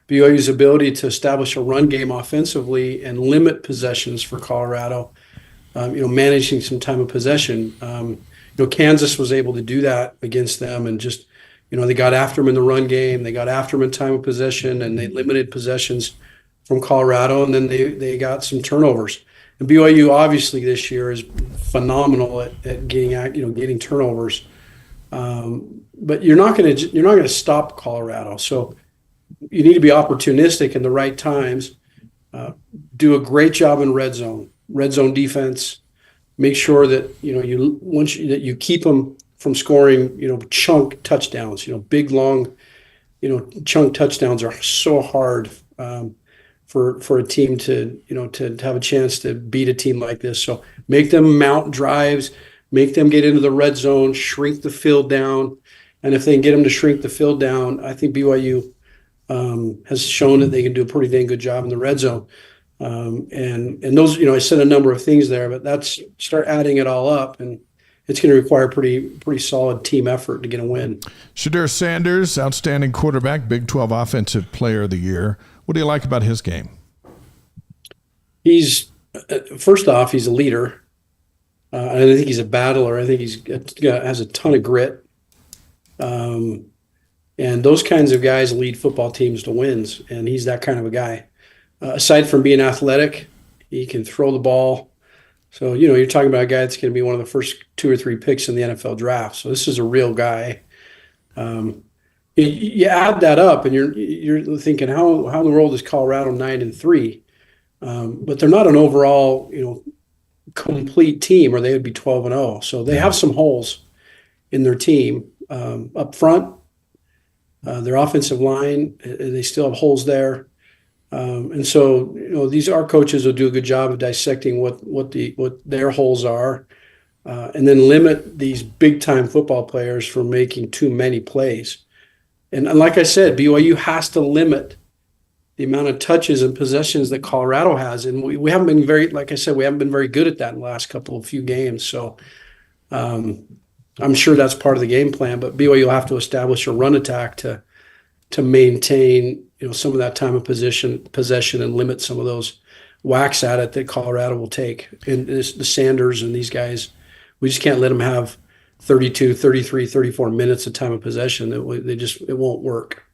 BYU's ability to establish a run game offensively and limit possessions for Colorado. Managing some time of possession. Kansas was able to do that against them, and just they got after them in the run game. They got after them in time of possession, and they limited possessions from Colorado, and then they got some turnovers. And BYU obviously this year is phenomenal at getting turnovers. But you're not going to stop Colorado. So you need to be opportunistic in the right times. Do a great job in red zone defense. Make sure that you keep them from scoring chunk touchdowns. Big long chunk touchdowns are so hard for a team to have a chance to beat a team like this. So make them mount drives, make them get into the red zone, shrink the field down, and if they can get them to shrink the field down, I think BYU has shown that they can do a pretty dang good job in the red zone. And those, I said a number of things there, but start adding it all up, and it's going to require pretty solid team effort to get a win.
Shedeur Sanders, outstanding quarterback, Big 12 Offensive Player of the Year. What do you like about his game?
He's first off, he's a leader. I think he's a battler. I think has a ton of grit. And those kinds of guys lead football teams to wins, and he's that kind of a guy. Aside from being athletic, he can throw the ball. So, you're talking about a guy that's going to be one of the first 2 or 3 picks in the NFL draft. So this is a real guy. You add that up, and you're thinking, how in the world is Colorado 9-3? But they're not an overall, complete team, or they would be 12-0. So they have some holes in their team up front. Their offensive line, they still have holes there. And so, our coaches will do a good job of dissecting what their holes are, and then limit these big time football players from making too many plays. And like I said, BYU has to limit the amount of touches and possessions that Colorado has. And we haven't been very good at that in the last few games. So I'm sure that's part of the game plan, but BYU will have to establish a run attack to maintain some of that time of possession and limit some of those whacks at it that Colorado will take. And the Sanders and these guys, we just can't let them have 32, 33, 34 minutes of time of possession. It won't work.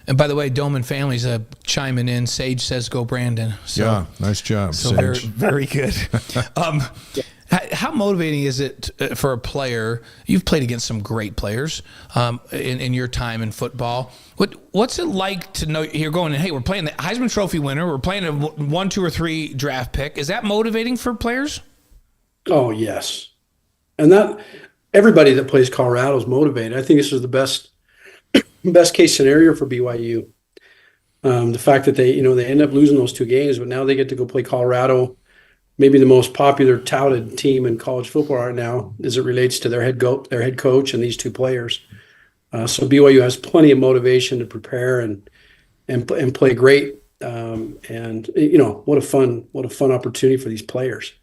And by the way, Doman family's chiming in. Sage says, "Go Brandon." So,
yeah, nice job,
so
Sage.
very good. How motivating is it for a player? You've played against some great players in your time in football. What's it like to know you're going, hey, we're playing the Heisman Trophy winner, we're playing a 1, 2, or 3 draft pick? Is that motivating for players?
Oh, yes. And that everybody that plays Colorado is motivated. I think this is the best case scenario for BYU. The fact that they end up losing those 2 games, but now they get to go play Colorado, maybe the most popular, touted team in college football right now as it relates to their head coach and these 2 players. So BYU has plenty of motivation to prepare and play great. And what a fun opportunity for these players.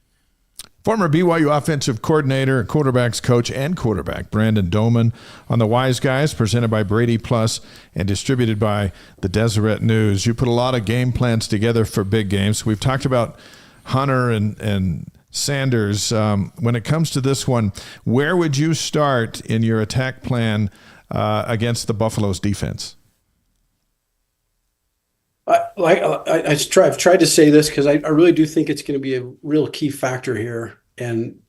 Former BYU offensive coordinator, quarterbacks coach, and quarterback Brandon Doman on the Wise Guys, presented by Brady Plus and distributed by the Deseret News. You put a lot of game plans together for big games. We've talked about Hunter and Sanders. When it comes to this one, where would you start in your attack plan against the Buffalo's defense?
I've tried to say this because I really do think it's going to be a real key factor here. And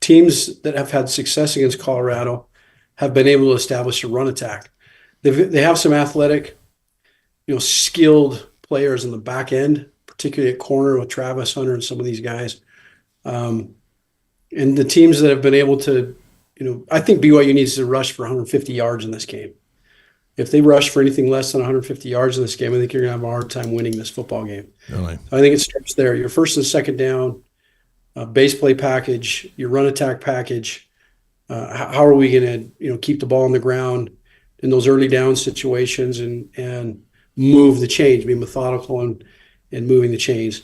teams that have had success against Colorado have been able to establish a run attack. They have some athletic, skilled players in the back end, particularly at corner with Travis Hunter and some of these guys. And the teams that have been able to, I think BYU needs to rush for 150 yards in this game. if they rush for anything less than 150 yards in this game, I think you're going to have a hard time winning this football game.
Really?
I think it starts there. Your first and second down, base play package, your run attack package. How are we going to keep the ball on the ground in those early down situations and move the chains, be methodical in moving the chains.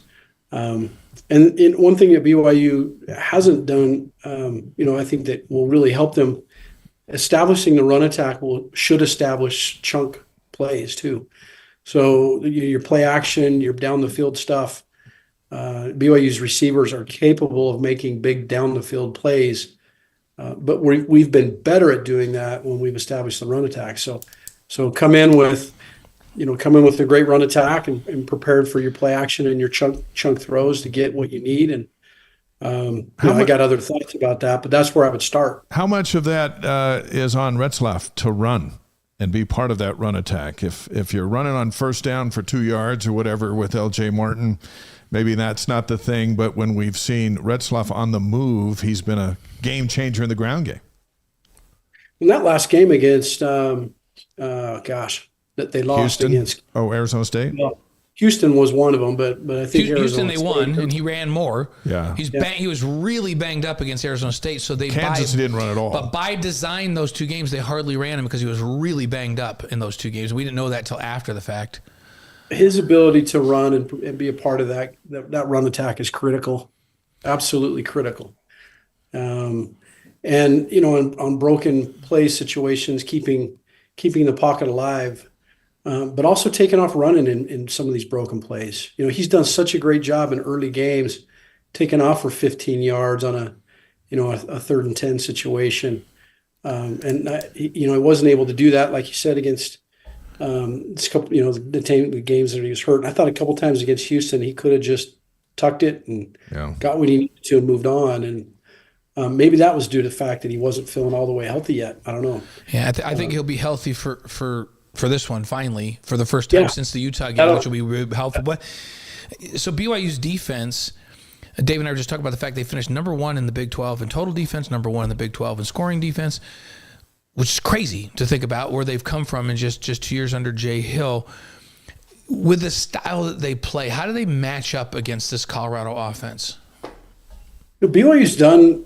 And one thing that BYU hasn't done, I think that will really help them establishing the run attack should establish chunk plays too. So your play action, your down the field stuff, BYU's receivers are capable of making big down the field plays, but we've been better at doing that when we've established the run attack. So come in with a great run attack and prepared for your play action and your chunk throws to get what you need. And I got other thoughts about that, but that's where I would start.
How much of that is on Retzlaff to run and be part of that run attack? If you're running on first down for 2 yards or whatever with LJ Martin, maybe that's not the thing. But when we've seen Retzlaff on the move, he's been a game changer in the ground game.
In that last game against, that they lost
Houston?
against.
Oh, Arizona State?
Well, Houston was one of them, but I think
Houston
Arizona
they
State,
won, and he ran more.
Yeah.
He was really banged up against Arizona State, so
Kansas didn't run at all.
But by design, those 2 games they hardly ran him because he was really banged up in those 2 games. We didn't know that till after the fact.
his ability to run and be a part of that run attack is critical, absolutely critical. And on broken play situations, keeping the pocket alive. But also taking off running in some of these broken plays. He's done such a great job in early games, taking off for 15 yards on a 3rd and 10 situation. He wasn't able to do that, like you said, against this couple, the games that he was hurt. And I thought a couple times against Houston, he could have just tucked it and got what he needed to and moved on. And maybe that was due to the fact that he wasn't feeling all the way healthy yet. I don't know.
Yeah, I think he'll be healthy for this one, finally, for the first time since the Utah game, which will be really helpful. But so BYU's defense, Dave and I were just talking about the fact they finished number 1 in the Big 12 in total defense, number 1 in the Big 12 in scoring defense, which is crazy to think about where they've come from in just 2 years under Jay Hill. With the style that they play, how do they match up against this Colorado offense?
BYU's done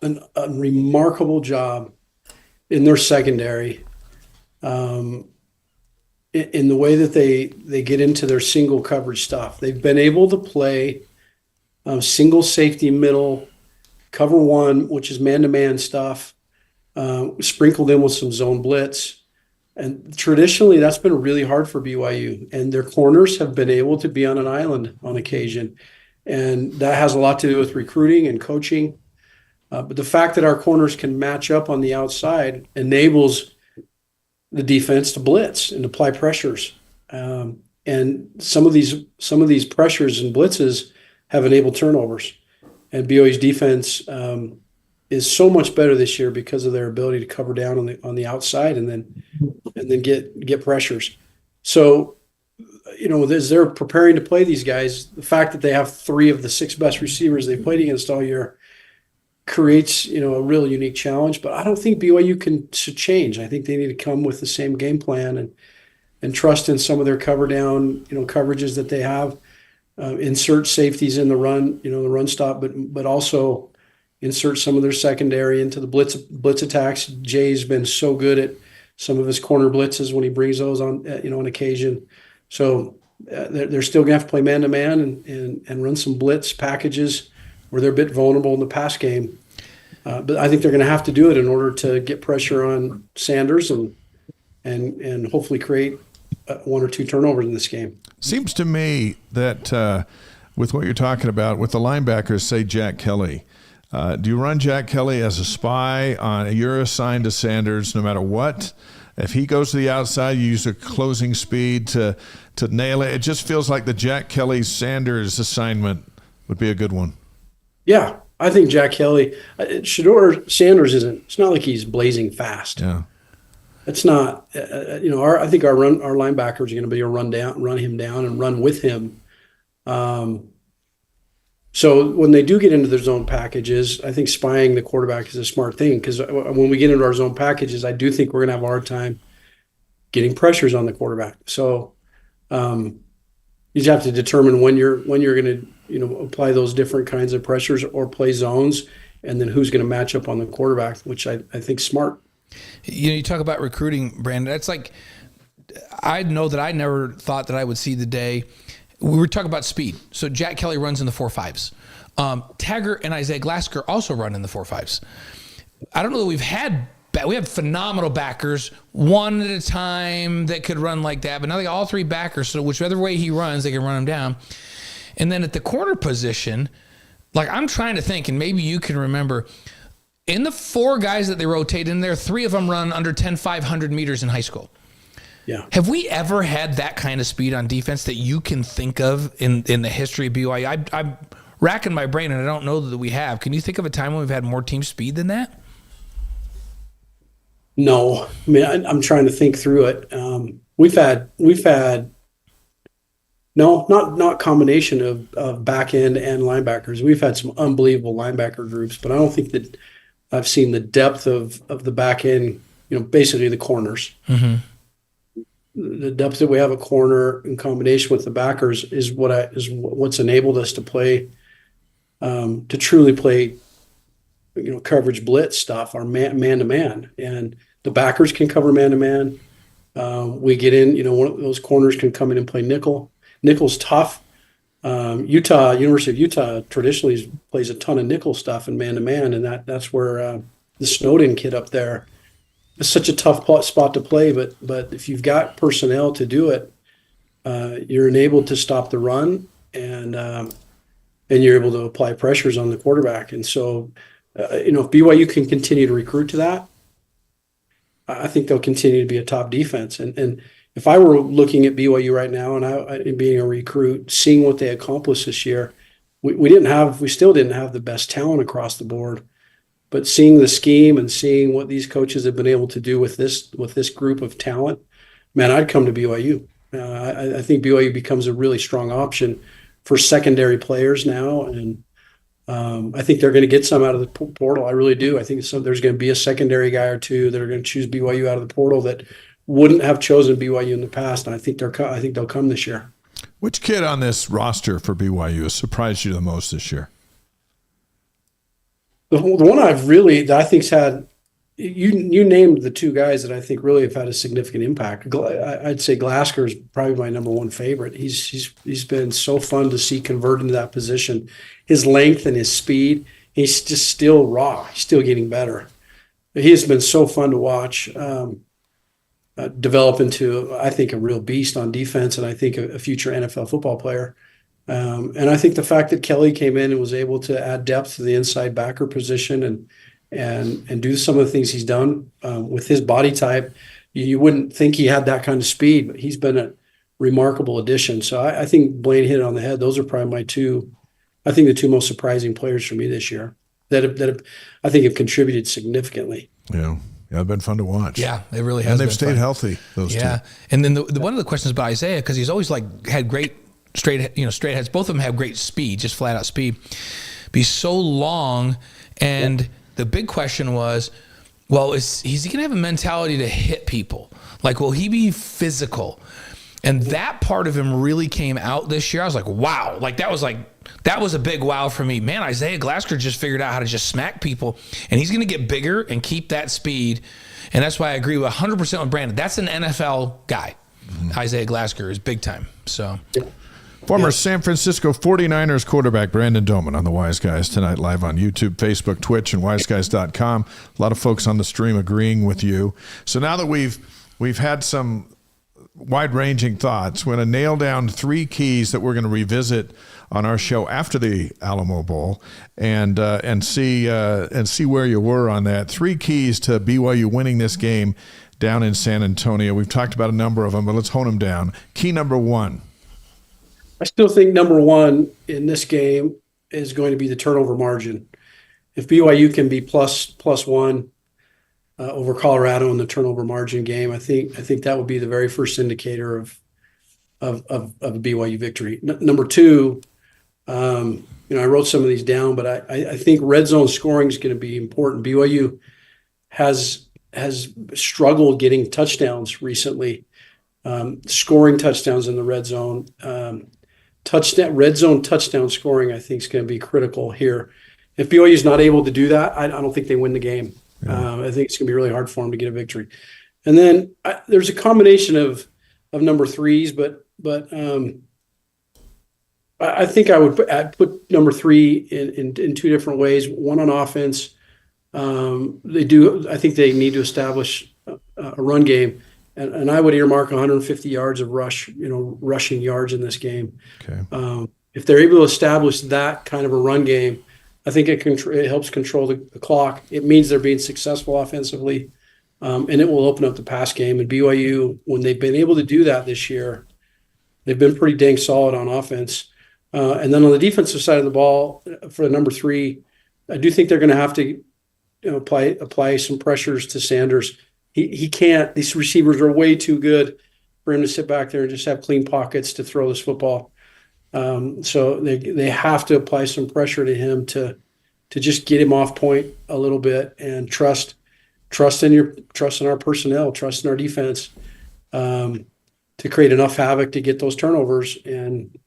a remarkable job in their secondary. In the way that they get into their single coverage stuff. They've been able to play single safety middle, cover 1, which is man-to-man stuff, sprinkled in with some zone blitz. And traditionally, that's been really hard for BYU. And their corners have been able to be on an island on occasion. And that has a lot to do with recruiting and coaching. But the fact that our corners can match up on the outside enables the defense to blitz and apply pressures, and some of these pressures and blitzes have enabled turnovers. And BYU's defense is so much better this year because of their ability to cover down on the outside and then get pressures. So, as they're preparing to play these guys, the fact that they have 3 of the 6 best receivers they played against all year creates a real unique challenge. But I don't think BYU should change. I think they need to come with the same game plan and trust in some of their cover down coverages that they have. Insert safeties in the run, the run stop, but also insert some of their secondary into the blitz attacks. Jay's been so good at some of his corner blitzes when he brings those on on occasion. So they're still gonna have to play man to man and run some blitz packages where they're a bit vulnerable in the pass game. But I think they're going to have to do it in order to get pressure on Sanders and hopefully create 1 or 2 turnovers in this game.
Seems to me that with what you're talking about, with the linebackers, say Jack Kelly, do you run Jack Kelly as a spy? You're assigned to Sanders no matter what. If he goes to the outside, you use a closing speed to nail it. It just feels like the Jack Kelly-Sanders assignment would be a good one.
Yeah, I think Jack Kelly, Shedeur Sanders it's not like he's blazing fast.
Yeah.
It's not, I think our linebackers are going to be a run him down and run with him. So when they do get into their zone packages, I think spying the quarterback is a smart thing, because when we get into our zone packages, I do think we're going to have a hard time getting pressures on the quarterback. So you just have to determine when you're going to apply those different kinds of pressures or play zones, and then who's going to match up on the quarterback, which I think smart.
You talk about recruiting, Brandon. That's like, I know that I never thought that I would see the day. We were talking about speed. So Jack Kelly runs in the 4.5s. Taggart and Isaiah Glasker also run in the 4.5s. I don't know that we have phenomenal backers, one at a time that could run like that, but now they got all three backers, so whichever way he runs, they can run him down. And then at the corner position, like I'm trying to think, and maybe you can remember, in the four guys that they rotate in there, three of them run under 10,500 meters in high school.
Yeah.
Have we ever had that kind of speed on defense that you can think of in the history of BYU? I'm racking my brain, and I don't know that we have. Can you think of a time when we've had more team speed than that?
No, I mean, I'm trying to think through it. We've had no, not combination of back end and linebackers. We've had some unbelievable linebacker groups, but I don't think that I've seen the depth of the back end. Basically the corners. Mm-hmm. The depth that we have at corner in combination with the backers is what's enabled us to play, to truly play, coverage blitz stuff, our man to man, and the backers can cover man to man. We get in, one of those corners can come in and play nickel. Nickel's tough. University of Utah traditionally plays a ton of nickel stuff in man to man, and that's where the Snowden kid up there. It's such a tough spot to play, but if you've got personnel to do it, you're enabled to stop the run, and you're able to apply pressures on the quarterback. And so, if BYU can continue to recruit to that, I think they'll continue to be a top defense. And if I were looking at BYU right now and being a recruit, seeing what they accomplished this year, we still didn't have the best talent across the board. But seeing the scheme and seeing what these coaches have been able to do with this group of talent, man, I'd come to BYU. I think BYU becomes a really strong option for secondary players now, and I think they're going to get some out of the portal. I really do. I think there's going to be a secondary guy or two that are going to choose BYU out of the portal that wouldn't have chosen BYU in the past, and I think they'll come this year.
Which kid on this roster for BYU has surprised you the most this year?
The one that I think's had, you named the two guys that I think really have had a significant impact. I'd say Glasker is probably my number one favorite. He's been so fun to see convert into that position. His length and his speed, he's just still raw. He's still getting better. He has been so fun to watch develop into, I think, a real beast on defense, and I think a future NFL football player. And I think the fact that Kelly came in and was able to add depth to the inside backer position and do some of the things he's done with his body type, you wouldn't think he had that kind of speed, but he's been a remarkable addition. So I think Blaine hit it on the head. Those are probably the two most surprising players for me this year that have I think have contributed significantly.
Yeah. Yeah, it's been fun to watch.
Yeah, it really has.
And they've
been
stayed
fun.
Healthy, those two.
Yeah. And then the one of the questions about Isaiah, because he's always had great straight heads. Both of them have great speed, just flat out speed. Be so long, and the big question was, well, is he going to have a mentality to hit people? Like, will he be physical? And that part of him really came out this year. I was like, wow, that was a big wow for me. Man, Isaiah Glasker just figured out how to just smack people, and he's going to get bigger and keep that speed. And that's why I agree with 100% with Brandon. That's an NFL guy. Mm-hmm. Isaiah Glasker is big time. So.
Former San Francisco 49ers quarterback Brandon Doman on the Wise Guys tonight, live on YouTube, Facebook, Twitch, and wiseguys.com. A lot of folks on the stream agreeing with you. So now that we've had some wide-ranging thoughts, we're going to nail down 3 keys that we're going to revisit on our show after the Alamo Bowl and see where you were on that. 3 keys to BYU winning this game down in San Antonio. We've talked about a number of them, but let's hone them down. Key number 1.
I still think number 1 in this game is going to be the turnover margin. If BYU can be plus 1 over Colorado in the turnover margin game, I think that would be the very first indicator of a BYU victory. Number 2, I wrote some of these down, but I think red zone scoring is going to be important. BYU has has struggled getting touchdowns recently, scoring touchdowns in the red zone. Red zone touchdown scoring, I think, is going to be critical here. If BYU is not able to do that, I don't think they win the game. Yeah. I think it's going to be really hard for them to get a victory. And then there's a combination of number threes, but I think I would put number three in two different ways. One on offense. I think they need to establish a run game, and I would earmark 150 yards of rushing yards in this game.
Okay.
If they're able to establish that kind of a run game, I think it helps control the clock. It means they're being successful offensively, and it will open up the pass game. And BYU, when they've been able to do that this year, they've been pretty dang solid on offense. And then on the defensive side of the ball, for the number three, I do think they're going to have to apply some pressures to Sanders. He can't. These receivers are way too good for him to sit back there and just have clean pockets to throw this football. So they have to apply some pressure to him to just get him off point a little bit and trust in our personnel, trust in our defense to create enough havoc to get those turnovers. And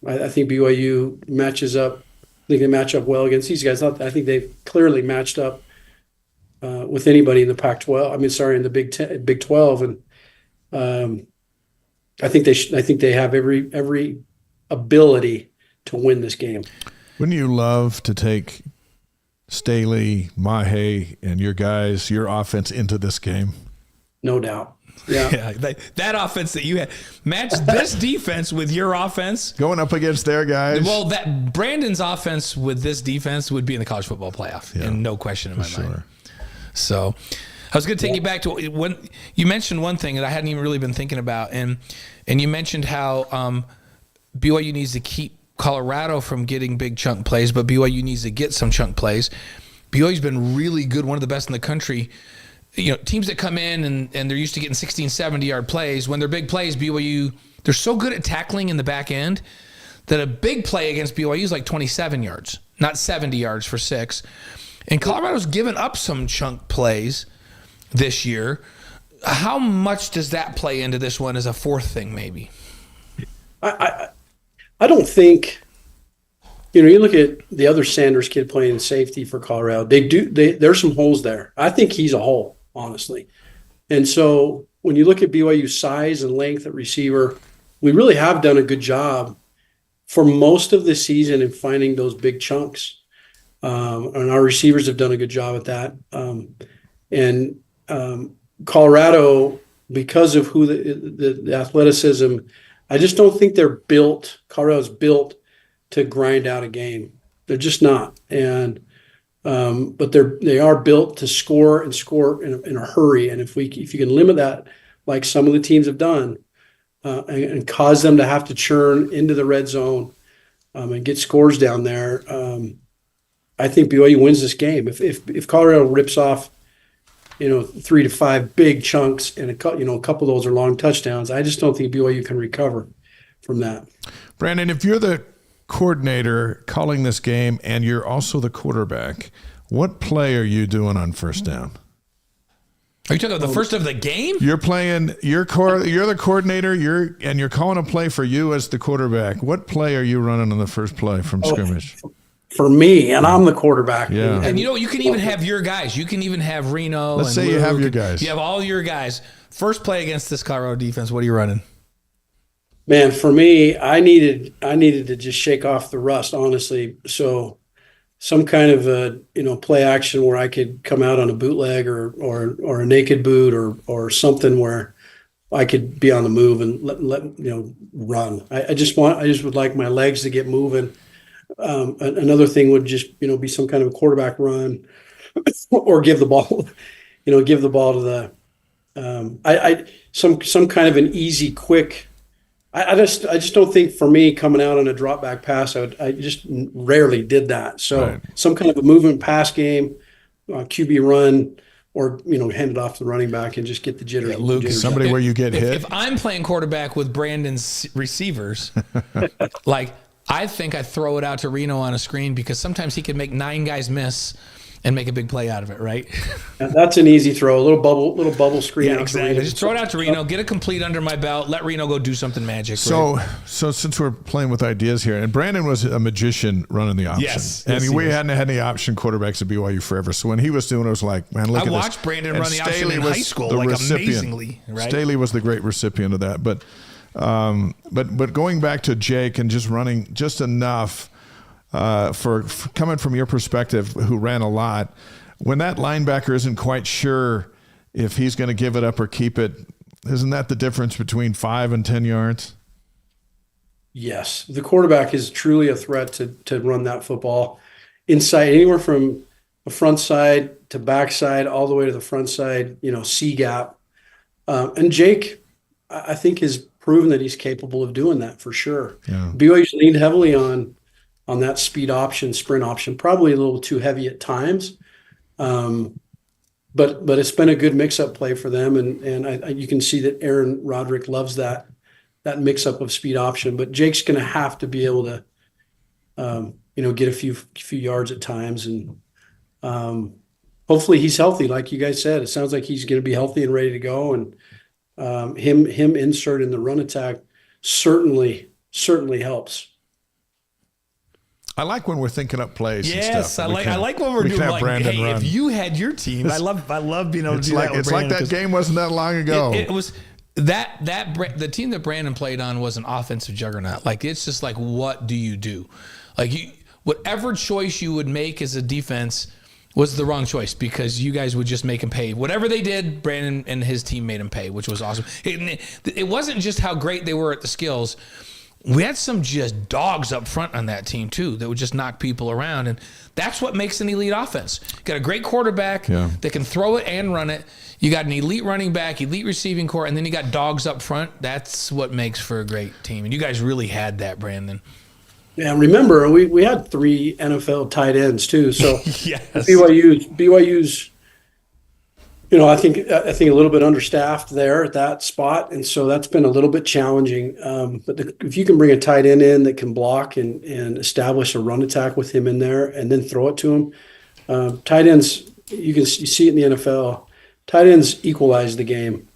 I think BYU matches up. I think they match up well against these guys. I think they've clearly matched up with anybody in the Pac-12. In the Big 12, and I think they have every ability to win this game.
Wouldn't you love to take Staley, Mahe, and your offense into this game?
No doubt. Yeah.
That offense that you had, match this defense with your offense
going up against their guys.
Well, that Brandon's offense with this defense would be in the college football playoff, and no question in my mind. So, I was going to take you back to when you mentioned one thing that I hadn't even really been thinking about, and you mentioned how BYU needs to keep Colorado from getting big chunk plays, but BYU needs to get some chunk plays. BYU's been really good, one of the best in the country. Teams that come in and they're used to getting 16, 70-yard plays, when they're big plays, BYU, they're so good at tackling in the back end that a big play against BYU is like 27 yards, not 70 yards for 6. And Colorado's given up some chunk plays this year. How much does that play into this one as a fourth thing, maybe?
I don't think, you look at the other Sanders kid playing safety for Colorado. There's some holes there. I think he's a hole, honestly. And so when you look at BYU's size and length at receiver, we really have done a good job for most of the season in finding those big chunks. And our receivers have done a good job at that. Colorado, because of who the athleticism, I just don't think Colorado's built to grind out a game. They're just not. And but they are built to score in a hurry. And if you can limit that, like some of the teams have done, and cause them to have to churn into the red zone and get scores down there, I think BYU wins this game. If Colorado rips off 3 to 5 big chunks and a couple of those are long touchdowns, I just don't think BYU can recover from that.
Brandon, if you're the coordinator calling this game and you're also the quarterback, what play are you doing on first down?
Are you talking about the first of the game?
You're playing. You're the coordinator. You're calling a play for you as the quarterback. What play are you running on the first play from scrimmage?
For me, and I'm the quarterback.
Yeah.
And you can even have your guys. You can even have Reno.
Let's say you have your guys.
You have all your guys. First play against this Colorado defense. What are you running?
Man, for me, I needed to just shake off the rust, honestly. So some kind of a play action where I could come out on a bootleg or a naked boot or something where I could be on the move and let run. I just would like my legs to get moving. Another thing would just be some kind of a quarterback run or give the ball to the some kind of an easy quick. I just don't think for me coming out on a drop back pass, I just rarely did that. So Some kind of a movement pass game, QB run, or hand it off to the running back and just get the jitters.
Luke, somebody where you get hit.
If I'm playing quarterback with Brandon's receivers, I think I throw it out to Reno on a screen because sometimes he can make 9 guys miss and make a big play out of it, right?
And that's an easy throw. A little bubble screen.
Yeah,
out to
exactly.
Reno.
Just throw it out to Reno, get a complete under my belt, let Reno go do something magic.
So,
right?
so since we're playing with ideas here, and Brandon was a magician running the option.
Yes,
and
yes,
we
he was.
hadn't had any option quarterbacks at BYU forever. So when he was doing it, it was like, man, look
I
at this.
watched Brandon
And
run the option
Staley
in
was
high school,
the
like
recipient.
amazingly, right?
Staley was the great recipient of that. But going back to Jake and just running just enough for coming from your perspective, who ran a lot, when that linebacker isn't quite sure if he's going to give it up or keep it, isn't that the difference between 5 and 10 yards?
Yes, the quarterback is truly a threat to run that football inside, anywhere from the front side to back side, all the way to the front side, C gap. And Jake, I think, has proven that he's capable of doing that for sure.
Yeah.
BYU's leaned heavily on that speed option, sprint option, probably a little too heavy at times. But it's been a good mix-up play for them, and you can see that Aaron Roderick loves that mix-up of speed option. But Jake's going to have to be able to, get a few yards at times, and hopefully he's healthy, like you guys said. It sounds like he's going to be healthy and ready to go, and him insert in the run attack certainly helps.
I like when we're thinking up plays.
Yes,
and stuff.
I like what we're doing.
have
Like,
Brandon
hey,
run.
if you had your team, I love being able to do that.
It's like that game wasn't that long ago.
It was the team that Brandon played on was an offensive juggernaut. Like, it's just like, what do you do? Like, whatever choice you would make as a defense was the wrong choice, because you guys would just make him pay. Whatever they did, Brandon and his team made him pay, which was awesome. It wasn't just how great they were at the skills. We had some just dogs up front on that team too that would just knock people around, and that's what makes an elite offense. Got a great quarterback that can throw it and run it. You got an elite running back, elite receiving core, and then you got dogs up front. That's what makes for a great team, and you guys really had that, Brandon.
Yeah, remember we had 3 NFL tight ends too. So
yes.
BYU's I think a little bit understaffed there at that spot, and so that's been a little bit challenging. But if you can bring a tight end in that can block and establish a run attack with him in there, and then throw it to him, tight ends, you see it in the NFL. Tight ends equalize the game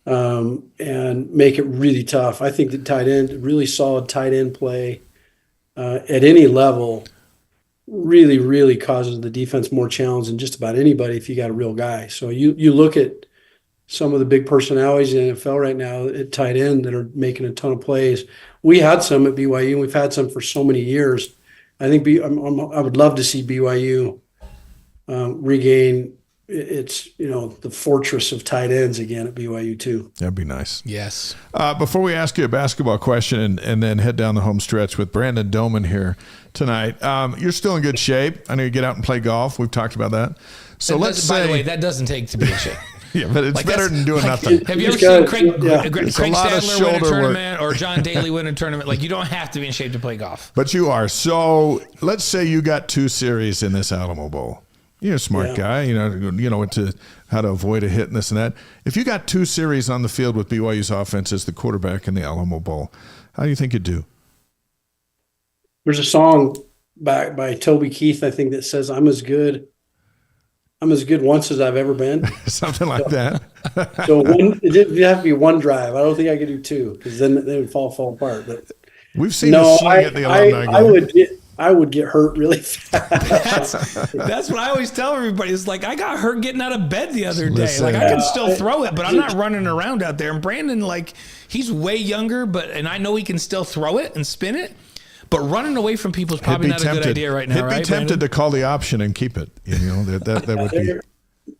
and make it really tough. I think the really solid tight end play at any level really, really causes the defense more challenge than just about anybody if you got a real guy. So you look at some of the big personalities in the NFL right now at tight end that are making a ton of plays. We had some at BYU, and we've had some for so many years. I think I would love to see BYU regain its the fortress of tight ends again at BYU too.
That'd be nice.
Yes.
Before we ask you a basketball question and then head down the home stretch with Brandon Doman here tonight, you're still in good shape. I know you get out and play golf. We've talked about that. So by the way,
that doesn't take to be in shape.
Yeah, but it's
Like,
better
that's-
than doing
like,
nothing.
Have you ever
Just
seen
gotta-
Craig
It's a lot of
Stadler win a
shoulder work.
tournament or John Daly win a tournament? Like, you don't have to be in shape to play golf.
But you are. So let's say you got 2 series in this Alamo Bowl. You're a smart guy. You know how to avoid a hit and this and that. If you got 2 series on the field with BYU's offense as the quarterback in the Alamo Bowl, how do you think you'd do?
There's a song by Toby Keith, I think, that says, I'm as good once as I've ever been.
Something like that.
So it didn't have to be 1 drive. I don't think I could do 2, because then they would fall apart. But
We've seen you swing at the alumni game.
I would get hurt really fast.
That's what I always tell everybody. It's like, I got hurt getting out of bed the other day.
Listen,
Like, I can still throw it, but I'm not running around out there. And Brandon, like, he's way younger, and I know he can still throw it and spin it. But running away from people is probably not a good idea right now,
He'd
right,
be tempted
Brandon?
to call the option and keep it. That would be.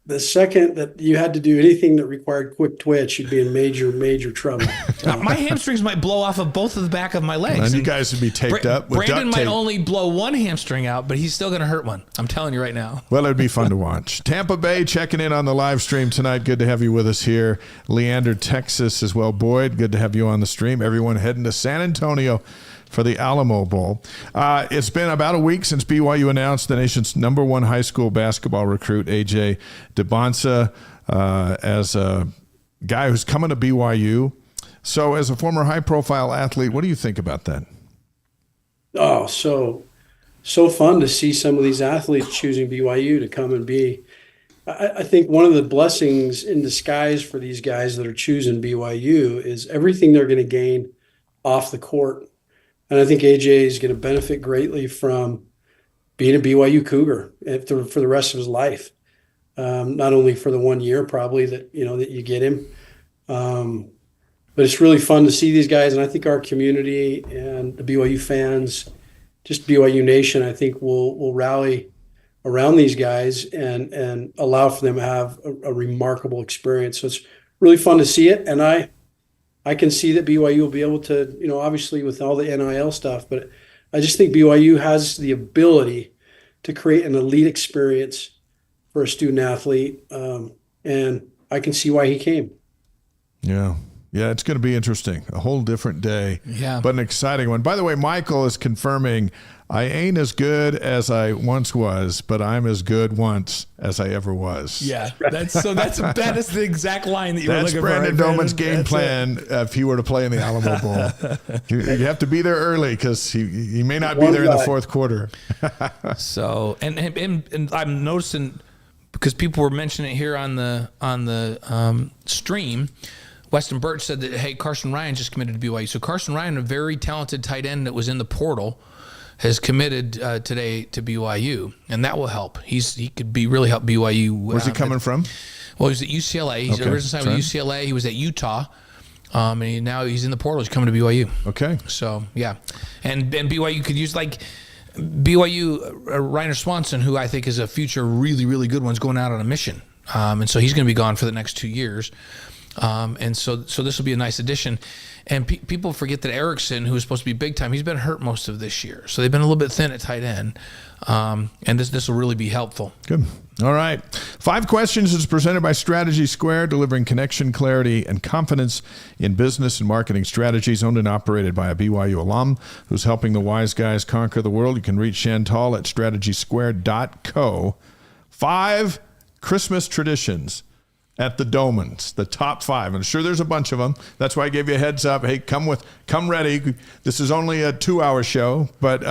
The second that you had to do anything that required quick twitch, you'd be in major, major trouble.
My hamstrings might blow off of both of the back of my legs.
And you guys would be taped up with
Brandon
duct
might
tape.
only blow one hamstring out, but he's still going to hurt one. I'm telling you right now.
Well, it'd be fun to watch. Tampa Bay checking in on the live stream tonight. Good to have you with us here. Leander, Texas as well. Boyd, good to have you on the stream. Everyone heading to San Antonio for the Alamo Bowl. It's been about a week since BYU announced the nation's #1 high school basketball recruit, A.J. DeBonsa, as a guy who's coming to BYU. So as a former high-profile athlete, what do you think about that?
Oh, so so fun to see some of these athletes choosing BYU to come and be. I think one of the blessings in disguise for these guys that are choosing BYU is everything they're going to gain off the court. And I think AJ is going to benefit greatly from being a BYU Cougar for the rest of his life. Not only for the 1 year probably that you get him, but it's really fun to see these guys. And I think our community and the BYU fans, just BYU Nation, I think will rally around these guys and allow for them to have a remarkable experience. So it's really fun to see it. And I can see that BYU will be able to, obviously with all the NIL stuff, but I just think BYU has the ability to create an elite experience for a student athlete. And I can see why he came.
Yeah. Yeah, it's going to be interesting. A whole different day, but an exciting one. By the way, Michael is confirming I ain't as good as I once was, but I'm as good once as I ever was.
Yeah, that is the exact line that you were looking for.
That's Brandon Doman's game
That's
plan if he were to play in the Alamo Bowl. You have to be there early because he may not be there in the fourth quarter.
So, and I'm noticing because people were mentioning it here on the stream. Weston Birch said that, hey, Carson Ryan just committed to BYU. So Carson Ryan, a very talented tight end that was in the portal, has committed today to BYU, and that will help. He could really help BYU.
Where's he coming from?
Well, he's at UCLA. He's originally signed with UCLA. He was at Utah, and now he's in the portal. He's coming to BYU.
Okay.
So, yeah. And BYU could use, like, BYU, Reiner Swanson, who I think is a future really, really good one, is going out on a mission. And so he's going to be gone for the next 2 years. And so this will be a nice addition. And people forget that Erickson, who is supposed to be big time, he's been hurt most of this year. So they've been a little bit thin at tight end. And this will really be helpful.
Good. All right. 5 questions is presented by Strategy Square, delivering connection, clarity, and confidence in business and marketing strategies, owned and operated by a BYU alum who's helping the wise guys conquer the world. You can reach Chantal at strategysquare.co. 5 Christmas traditions at the Domans, the top 5. I'm sure there's a bunch of them. That's why I gave you a heads up. Hey, come ready. This is only a 2-hour show, but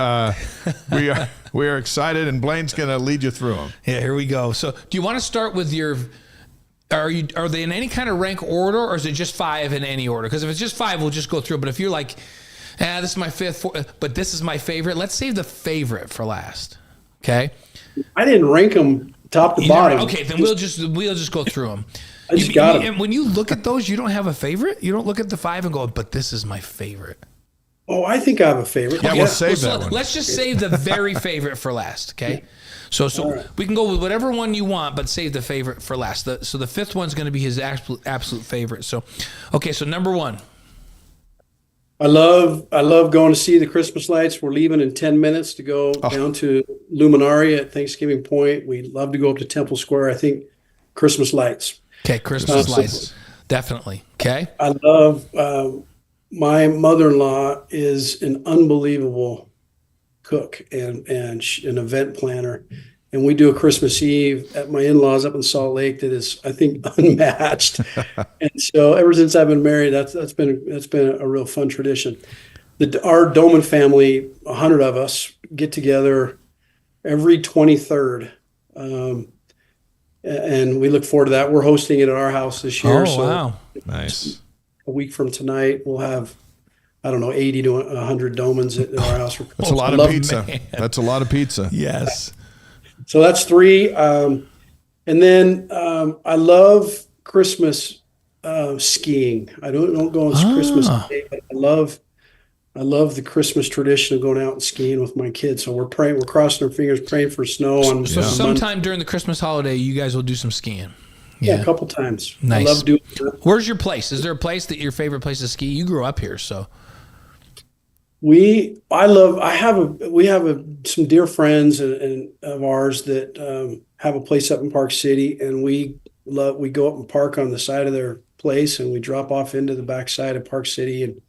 we are excited, and Blaine's going to lead you through them.
Yeah, here we go. So, do you want to start with your? Are they in any kind of rank order, or is it just 5 in any order? Because if it's just 5, we'll just go through. But if you're like, this is my 5th, but this is my favorite, let's save the favorite for last. Okay.
I didn't rank them top to bottom.
Okay, then we'll just go through them.
I just got them.
And when you look at those, you don't have a favorite? You don't look at the 5 and go, but this is my favorite.
Oh, I think I have a favorite.
Yeah, we'll save that one.
Let's just save the very favorite for last, okay? So right. We can go with whatever one you want, but save the favorite for last. So the 5th one's going to be his absolute favorite. So, okay, so number 1.
I love going to see the Christmas lights. We're leaving in 10 minutes to go down to Luminaria at Thanksgiving Point. We love to go up to Temple Square. I think Christmas lights.
Okay, Christmas lights. Definitely. Okay.
I love my mother-in-law is an unbelievable cook and an event planner. And we do a Christmas Eve at my in-laws up in Salt Lake that is, I think, unmatched. And so ever since I've been married, that's been a real fun tradition. Our Doman family, 100 of us, get together every 23rd. And we look forward to that. We're hosting it at our house this year.
Oh, wow.
Nice.
A week from tonight, we'll have, 80 to 100 Domans at our house.
That's a lot of pizza. Man. That's a lot of pizza.
Yes.
So that's 3. And then I love Christmas skiing. I don't go on Christmas Day, but I love the Christmas tradition of going out and skiing with my kids. So we're crossing our fingers, praying for snow on.
So sometime during the Christmas holiday, you guys will do some skiing.
Yeah, a couple times.
Nice.
I love doing that.
Where's your place? Is there a place that your favorite place to ski? You grew up here, so.
We have some dear friends and of ours that have a place up in Park City, and we go up and park on the side of their place, and we drop off into the backside of Park City, and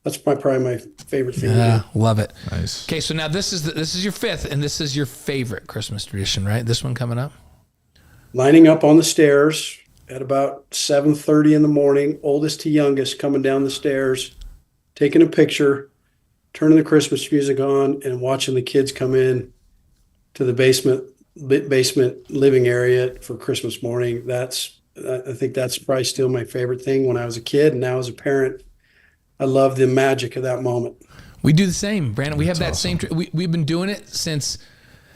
that's probably my favorite thing.
Yeah, love it.
Nice.
Okay, so now this is your 5th, and this is your favorite Christmas tradition, right? This one coming up.
Lining up on the stairs at about 7:30 in the morning, oldest to youngest, coming down the stairs, taking a picture, turning the Christmas music on, and watching the kids come in to the basement living area for Christmas morning. I think that's probably still my favorite thing when I was a kid, and now as a parent, I love the magic of that moment.
We do the same, Brandon. We have that
awesome.
same. We've been doing it since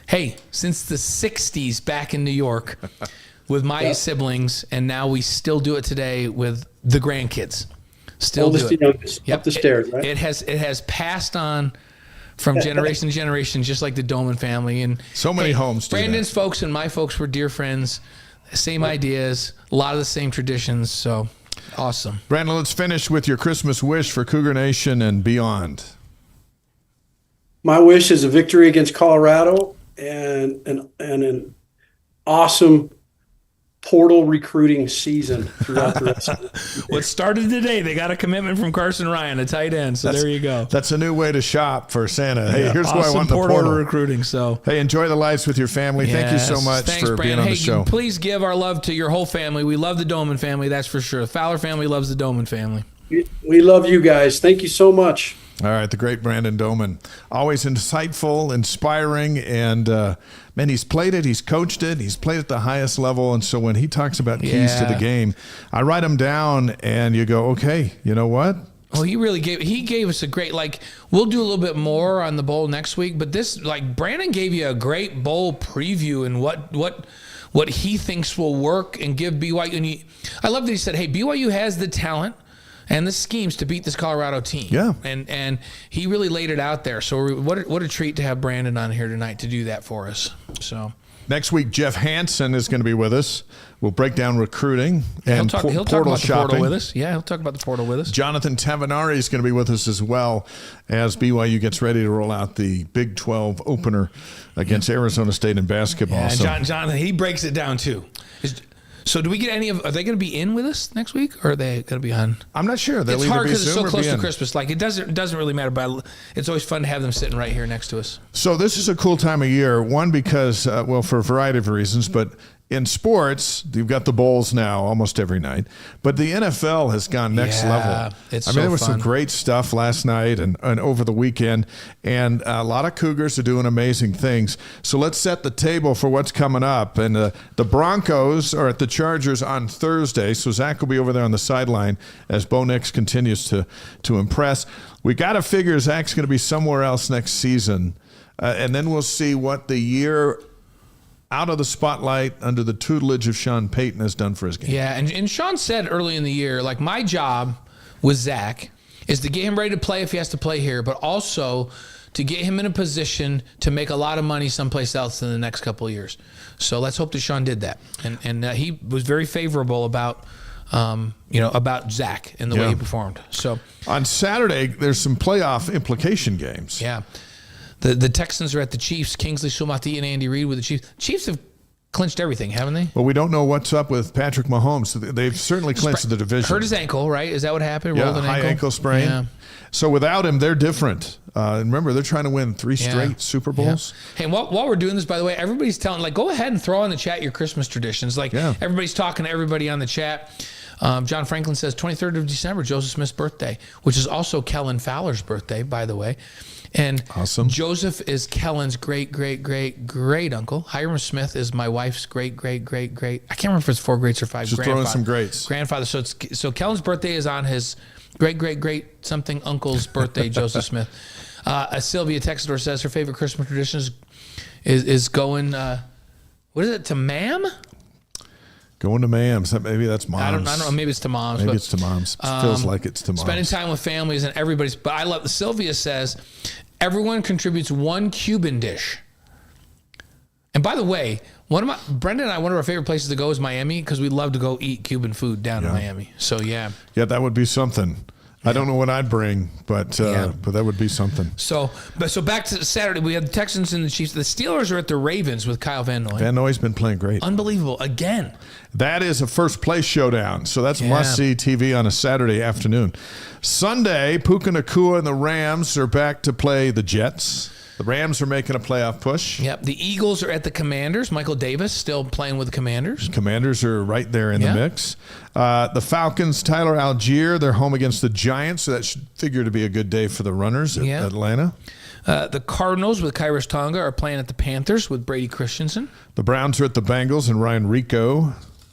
the '60s back in New York with my siblings, and now we still do it today with the grandkids. Still
Oldest
do it.
to youngest, up the stairs, right?
It has passed on from generation to generation, just like the Doman family. And
so many homes do
Brandon's
that.
folks and my folks were dear friends. Same ideas, a lot of the same traditions. So awesome.
Brandon, let's finish with your Christmas wish for Cougar Nation and beyond.
My wish is a victory against Colorado and an awesome portal recruiting season throughout the rest of the
What started today, they got a commitment from Carson Ryan, a tight end. So there you go.
That's a new way to shop for Santa. Hey, here's
Awesome
what I want in the portal.
recruiting. So
Hey, enjoy the lights with your family. Thank you so
Yes.
much
Thanks,
for
Brandon.
being on
Hey,
the show.
please give our love to your whole family. We love the Doman family, that's for sure. The Fowler family loves the Doman family.
We love you guys. Thank you so much.
All right, the great Brandon Doman. Always insightful, inspiring, and man, he's played it, he's coached it, he's played at the highest level. And so when he talks about keys to the game, I write them down and you go, okay, you know what?
Oh, he gave us a great, we'll do a little bit more on the bowl next week, but this, Brandon gave you a great bowl preview and what he thinks will work and give BYU. And I love that he said, hey, BYU has the talent and the schemes to beat this Colorado team.
Yeah.
And he really laid it out there. So what a treat to have Brandon on here tonight to do that for us. So
Next week, Jeff Hansen is going to be with us. We'll break down recruiting and
he'll talk
portal
about
shopping.
the portal with us. Yeah, he'll talk about the portal with us.
Jonathan Tavanari is going to be with us as well as BYU gets ready to roll out the Big 12 opener against Arizona State in basketball.
Yeah,
So-
Jonathan, he breaks it down too. So do we get are they going to be in with us next week, or are they going to be on?
I'm not sure. They'll
It's
either
hard
be
because it's
Zoom
so
or
close
be
to
in.
Christmas. It doesn't really matter, but it's always fun to have them sitting right here next to us.
So this is a cool time of year. One, because, for a variety of reasons, but in sports, you've got the bowls now almost every night, but the NFL has gone next
Yeah,
level.
it's
I mean,
so
there was some
fun.
great stuff last night and over the weekend, and a lot of Cougars are doing amazing things. So let's set the table for what's coming up. And the Broncos are at the Chargers on Thursday, so Zach will be over there on the sideline as Bo Nix continues to impress. We got to figure Zach's going to be somewhere else next season, and then we'll see what the year out of the spotlight under the tutelage of Sean Payton has done for his game.
Yeah, and Sean said early in the year, my job with Zach is to get him ready to play if he has to play here, but also to get him in a position to make a lot of money someplace else in the next couple of years. So let's hope that Sean did that, and he was very favorable about Zach and the way he performed. So
on Saturday, there's some playoff implication games.
yeah. The Texans are at the Chiefs. Kingsley Suamati and Andy Reid with the Chiefs. Chiefs have clinched everything, haven't they?
Well, we don't know what's up with Patrick Mahomes. They've certainly clinched the division.
Hurt his ankle, right? Is that what happened?
Yeah,
Rolled an
high ankle sprain.
Yeah.
So without him, they're different. And remember, they're trying to win 3 straight Super Bowls.
Yeah. Hey, while we're doing this, by the way, everybody's telling, go ahead and throw in the chat your Christmas traditions. Everybody's talking to everybody on the chat. John Franklin says 23rd of December, Joseph Smith's birthday, which is also Kellen Fowler's birthday, by the way. And
awesome.
Joseph is Kellen's great uncle. Hiram Smith is my wife's great. I can't remember if it's 4 greats or 5.
Just throwing some greats.
Grandfather. So Kellen's birthday is on his great something uncle's birthday, Joseph Smith. Sylvia Texador says her favorite Christmas tradition is going. What is it, to Ma'am?
Going to Mam's. Maybe that's Mom's.
I don't know. Maybe it's to Mom's.
Maybe it's to Mom's. It feels like it's to Mom's.
Spending time with families and everybody's. But I love. Sylvia says everyone contributes 1 Cuban dish. And by the way, Brendan and I, one of our favorite places to go is Miami because we love to go eat Cuban food down in Miami. So yeah.
Yeah, that would be something. I don't know what I'd bring, but that would be something.
So back to Saturday, we had the Texans and the Chiefs. The Steelers are at the Ravens with Kyle Van Noy.
Van Noy's been playing great.
Unbelievable again.
That is a first place showdown. So that's must-see TV on a Saturday afternoon. Sunday, Puka Nacua and the Rams are back to play the Jets. The Rams are making a playoff push.
Yep. The Eagles are at the Commanders. Michael Davis still playing with the Commanders.
Commanders are right there in the mix. The Falcons, Tyler Algier, they're home against the Giants, so that should figure to be a good day for the runners at Atlanta.
The Cardinals with Kairos Tonga are playing at the Panthers with Brady Christensen.
The Browns are at the Bengals and Ryan Rico.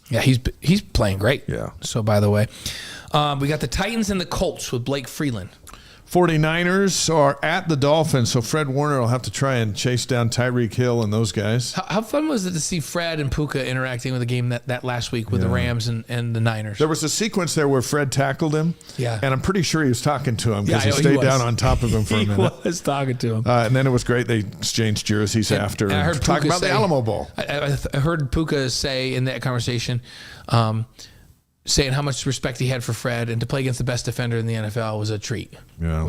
Yeah, he's playing great.
Yeah.
So, by the way, we got the Titans and the Colts with Blake Freeland.
49ers are at the Dolphins, so Fred Warner will have to try and chase down Tyreek Hill and those guys.
How fun was it to see Fred and Puka interacting with the game that last week with the Rams and the Niners?
There was a sequence there where Fred tackled him, and I'm pretty sure he was talking to him because he stayed down on top of him for a minute.
He was talking to him.
And then it was great. They exchanged jerseys after.
And I heard
talking
Puka
about the Alamo Bowl.
I heard Puka say in that conversation, saying how much respect he had for Fred, and to play against the best defender in the NFL was a treat.
Yeah.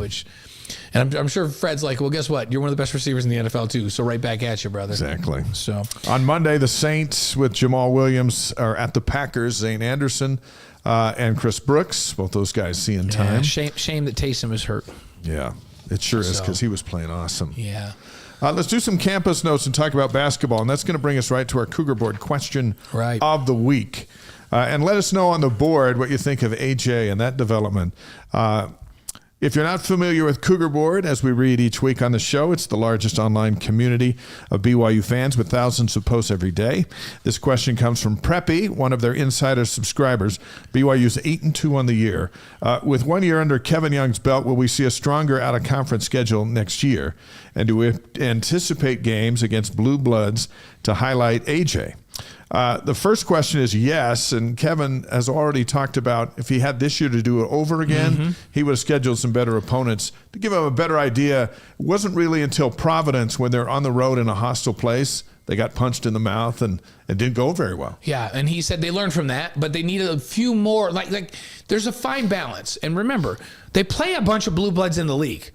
And I'm sure Fred's like, well, guess what? You're one of the best receivers in the NFL too, so right back at you, brother.
Exactly.
So
on Monday, the Saints with Jamal Williams are at the Packers. Zane Anderson and Chris Brooks, both those guys seeing time.
Shame that Taysom is hurt.
Yeah, it sure is because he was playing awesome.
Yeah.
Let's do some campus notes and talk about basketball, and that's going to bring us right to our Cougar Board question of the week. And let us know on the board what you think of AJ and that development. If you're not familiar with Cougar Board, as we read each week on the show, it's the largest online community of BYU fans with thousands of posts every day. This question comes from Preppy, one of their insider subscribers. BYU's 8-2 on the year. With 1 year under Kevin Young's belt, will we see a stronger out-of-conference schedule next year? And do we anticipate games against Blue Bloods to highlight AJ? The first question is yes, and Kevin has already talked about if he had this year to do it over again, he would have scheduled some better opponents. To give him a better idea, it wasn't really until Providence, when they're on the road in a hostile place, they got punched in the mouth and it didn't go very well. Yeah,
and he said they learned from that, but they needed a few more. Like there's a fine balance. And remember, they play a bunch of Blue Bloods in the league.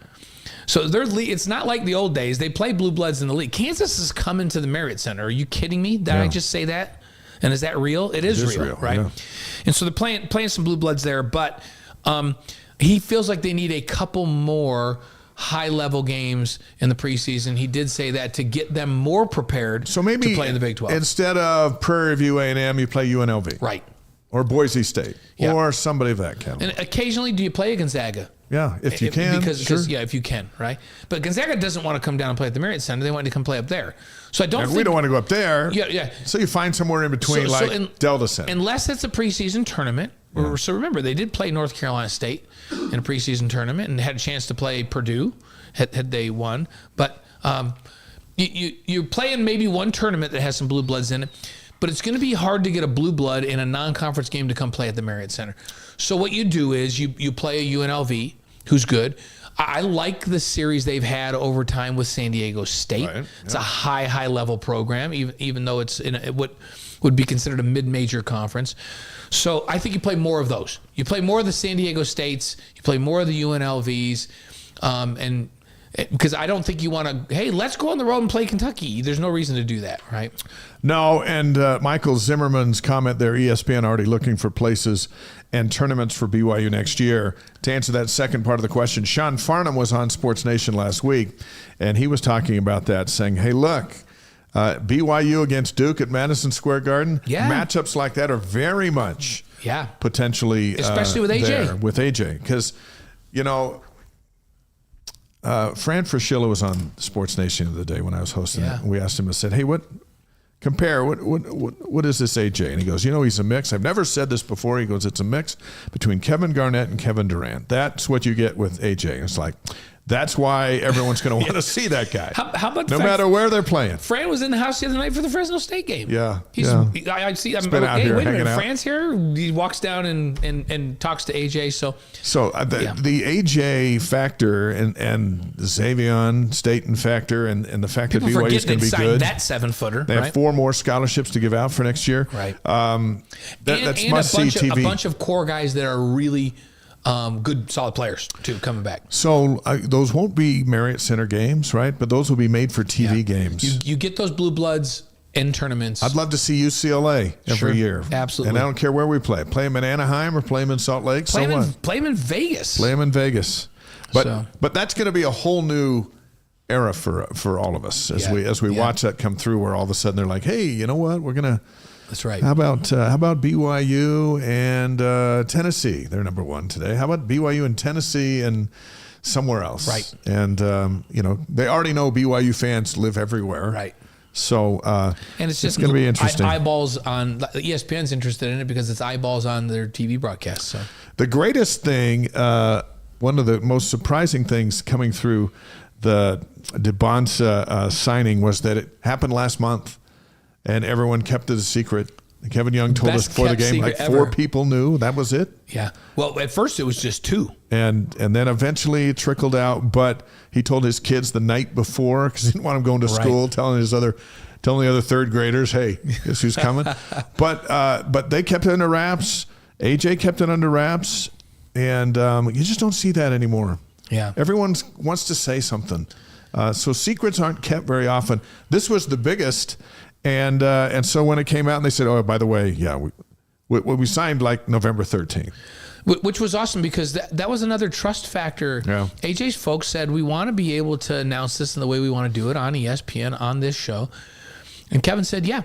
So it's not like the old days. They play Blue Bloods in the league. Kansas is coming to the Marriott Center. Are you kidding me? Did I just say that? And is that real? It is real, right? Yeah. And so they're playing some Blue Bloods there, but he feels like they need a couple more high-level games in the preseason. He did say that to get them more prepared to play in the Big 12.
Instead of Prairie View A&M, you play UNLV.
Right.
Or Boise State. Yeah. Or somebody of that caliber.
And occasionally, do you play a Gonzaga?
Yeah, if you can.
Because if you can, right? But Gonzaga doesn't want to come down and play at the Marriott Center. They want to come play up there. So I don't think...
we don't want to go up there.
Yeah.
So you find somewhere in between, Delta Center.
Unless it's a preseason tournament. Yeah. So remember, they did play North Carolina State in a preseason tournament and had a chance to play Purdue had they won. But you're playing maybe one tournament that has some Blue Bloods in it. But it's going to be hard to get a Blue Blood in a non-conference game to come play at the Marriott Center. So what you do is you play a UNLV, who's good. I like the series they've had over time with San Diego State. Right. It's a high level program, even though it's in what would be considered a mid-major conference. So I think you play more of those. You play more of the San Diego States. You play more of the UNLVs, and because I don't think you want to, hey, let's go on the road and play Kentucky. There's no reason to do that, right?
No, and Michael Zimmerman's comment there, ESPN already looking for places and tournaments for BYU next year. To answer that second part of the question, Sean Farnham was on Sports Nation last week, and he was talking about that, saying, hey, look, BYU against Duke at Madison Square Garden, matchups like that are very much potentially
especially with AJ.
With AJ, because, Fran Fraschilla was on Sports Nation the other day when I was hosting it. And we asked him, I said, hey, what is this AJ? And he goes, he's a mix. I've never said this before. He goes, it's a mix between Kevin Garnett and Kevin Durant. That's what you get with AJ. And it's like, that's why everyone's going to want to see that guy.
How about
no matter where they're playing?
Fran was in the house the other night for the Fresno State game.
Yeah.
I see. Wait a minute. Fran's here. He walks down and talks to AJ. So the AJ factor and the Xavier Staten factor and the fact that BYU is going to be good. That 7-footer.
They have 4 more scholarships to give out for next year.
Right.
That's must-see TV.
A bunch of core guys that are really good, solid players too coming back.
So those won't be Marriott Center games, right? But those will be made for TV games.
You get those Blue Bloods in tournaments.
I'd love to see UCLA every year.
Absolutely.
And I don't care where we play. Play them in Anaheim or play them in Salt Lake.
Play them in Vegas.
Play them in Vegas. But that's going to be a whole new era for all of us as we watch that come through, where all of a sudden they're like, hey, you know what, we're gonna.
That's right.
How about BYU and Tennessee? They're number one today. How about BYU and Tennessee and somewhere else?
Right.
And they already know BYU fans live everywhere.
Right.
So
and it's just
going to be interesting.
Eyeballs on ESPN's interested in it because it's eyeballs on their TV broadcast. So
the greatest thing, one of the most surprising things coming through the DeBonsa signing was that it happened last month, and everyone kept it a secret. Kevin Young told us before the game, like 4 people knew. That was it.
Yeah. Well, at first it was just 2.
And then eventually it trickled out. But he told his kids the night before, because he didn't want them going to school, telling the other third graders, hey, guess who's coming? But they kept it under wraps. AJ kept it under wraps. And you just don't see that anymore.
Yeah.
Everyone wants to say something. So secrets aren't kept very often. This was the biggest. And so when it came out and they said, oh, by the way, yeah, we signed like November 13th.
Which was awesome because that was another trust factor.
Yeah.
AJ's folks said, we want to be able to announce this in the way we want to do it on ESPN, on this show. And Kevin said, yeah,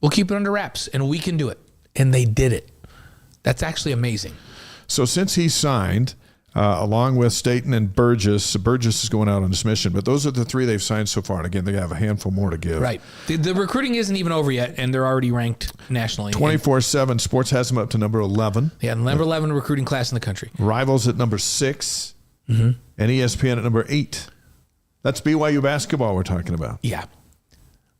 we'll keep it under wraps and we can do it. And they did it. That's actually amazing.
So since he signed, along with Staten and Burgess is going out on this mission, but those are the 3 they've signed so far. And again, they have a handful more to give.
Right. The recruiting isn't even over yet, and they're already ranked nationally.
24/7 Sports has them up to number 11.
Yeah, number 11 recruiting class in the country.
Rivals at number 6, and ESPN at number 8. That's BYU basketball we're talking about.
Yeah.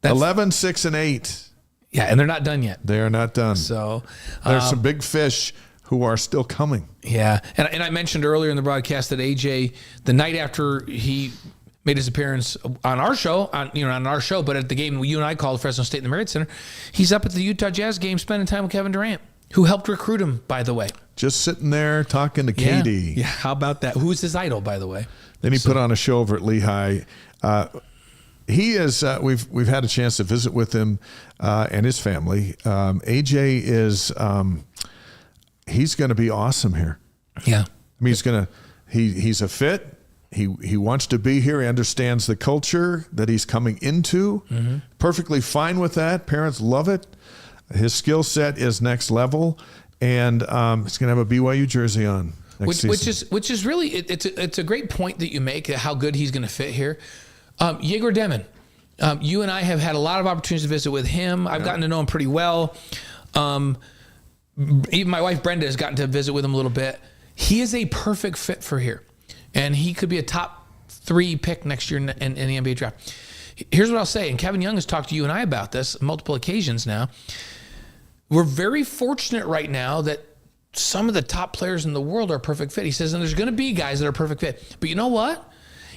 11, 6, and 8.
Yeah, and they're not done yet.
They are not done.
So
there's some big fish who are still coming.
Yeah, and I mentioned earlier in the broadcast that AJ, the night after he made his appearance on our show, but at the game you and I called Fresno State in the Marriott Center, he's up at the Utah Jazz game spending time with Kevin Durant, who helped recruit him, by the way.
Just sitting there talking to KD.
Yeah, how about that? Who's his idol, by the way?
Then he put on a show over at Lehigh. He is. We've had a chance to visit with him and his family. AJ is. He's going to be awesome here.
Yeah.
I mean, he's a fit. He wants to be here. He understands the culture that he's coming into. Mm-hmm. Perfectly fine with that. Parents love it. His skill set is next level, and he's going to have a BYU jersey on next season.
Which is really it's a great point that you make, how good he's going to fit here. Yegor Demon, you and I have had a lot of opportunities to visit with him. I've gotten to know him pretty well. Even my wife Brenda has gotten to visit with him a little bit. He is a perfect fit for here, and he could be a top 3 pick next year in the NBA draft. Here's what I'll say, and Kevin Young has talked to you and I about this on multiple occasions now. We're very fortunate right now that some of the top players in the world are a perfect fit. He says, and there's going to be guys that are a perfect fit. But you know what?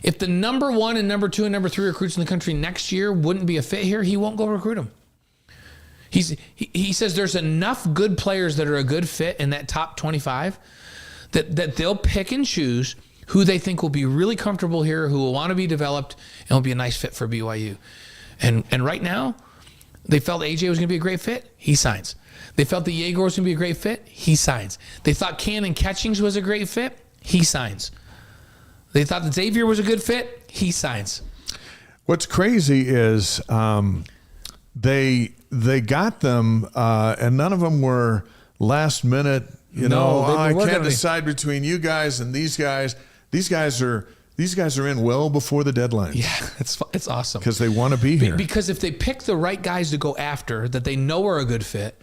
If the number 1 and number 2 and number 3 recruits in the country next year wouldn't be a fit here, he won't go recruit them. He says there's enough good players that are a good fit in that top 25 that they'll pick and choose who they think will be really comfortable here, who will want to be developed, and will be a nice fit for BYU. And right now, they felt AJ was going to be a great fit. He signs. They felt that Yegor was going to be a great fit. He signs. They thought Cannon Catchings was a great fit. He signs. They thought that Xavier was a good fit. He signs.
What's crazy is they got them, and none of them were last minute. I can't decide between you guys and these guys. These guys are in well before the deadline.
Yeah, it's awesome
because they want to be here.
Because if they pick the right guys to go after that they know are a good fit,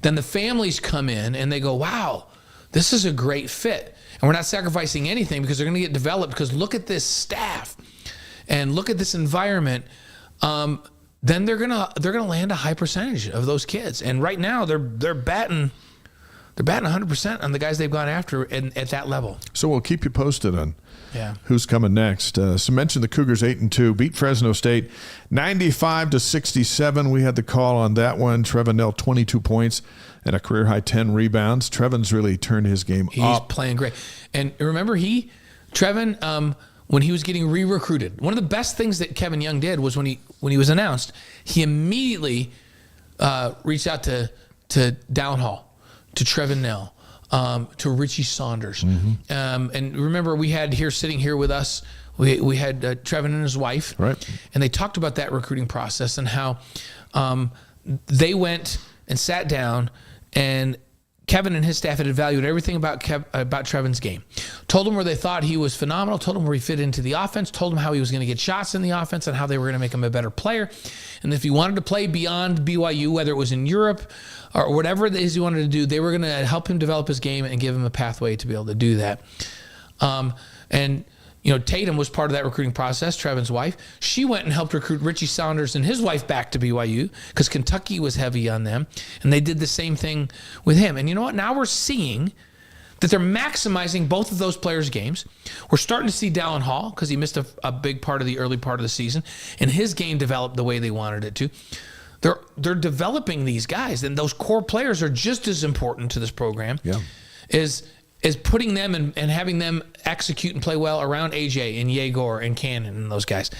then the families come in and they go, "Wow, this is a great fit," and we're not sacrificing anything because they're going to get developed. Because look at this staff, and look at this environment. Then they're gonna land a high percentage of those kids. And right now they're batting 100% on the guys they've gone after at that level.
So we'll keep you posted on who's coming next. So mention the Cougars 8-2 beat Fresno State 95-67. We had the call on that one. Trevin Knell 22 points and a career high 10 rebounds. Trevin's really turned his game up.
He's playing great. And remember Trevin. When he was getting re-recruited, one of the best things that Kevin Young did was when he was announced, he immediately reached out to Downhall, to Trevin Knell, to Richie Saunders. And remember, we had sitting here with us, we had Trevin and his wife,
right? And
they talked about that recruiting process and how they went and sat down, and Kevin and his staff had evaluated everything about Trevin's game. Told him where they thought he was phenomenal, told him where he fit into the offense, told him how he was going to get shots in the offense and how they were going to make him a better player. And if he wanted to play beyond BYU, whether it was in Europe or whatever it is he wanted to do, they were going to help him develop his game and give him a pathway to be able to do that. And Tatum was part of that recruiting process, Trevin's wife. She went and helped recruit Richie Saunders and his wife back to BYU because Kentucky was heavy on them. And they did the same thing with him. And you know what? Now we're seeing that they're maximizing both of those players' games. We're starting to see Dallin Hall because he missed a big part of the early part of the season. And his game developed the way they wanted it to. They're developing these guys. And those core players are just as important to this program is putting them and having them execute and play well around AJ and Yegor and Cannon and those guys.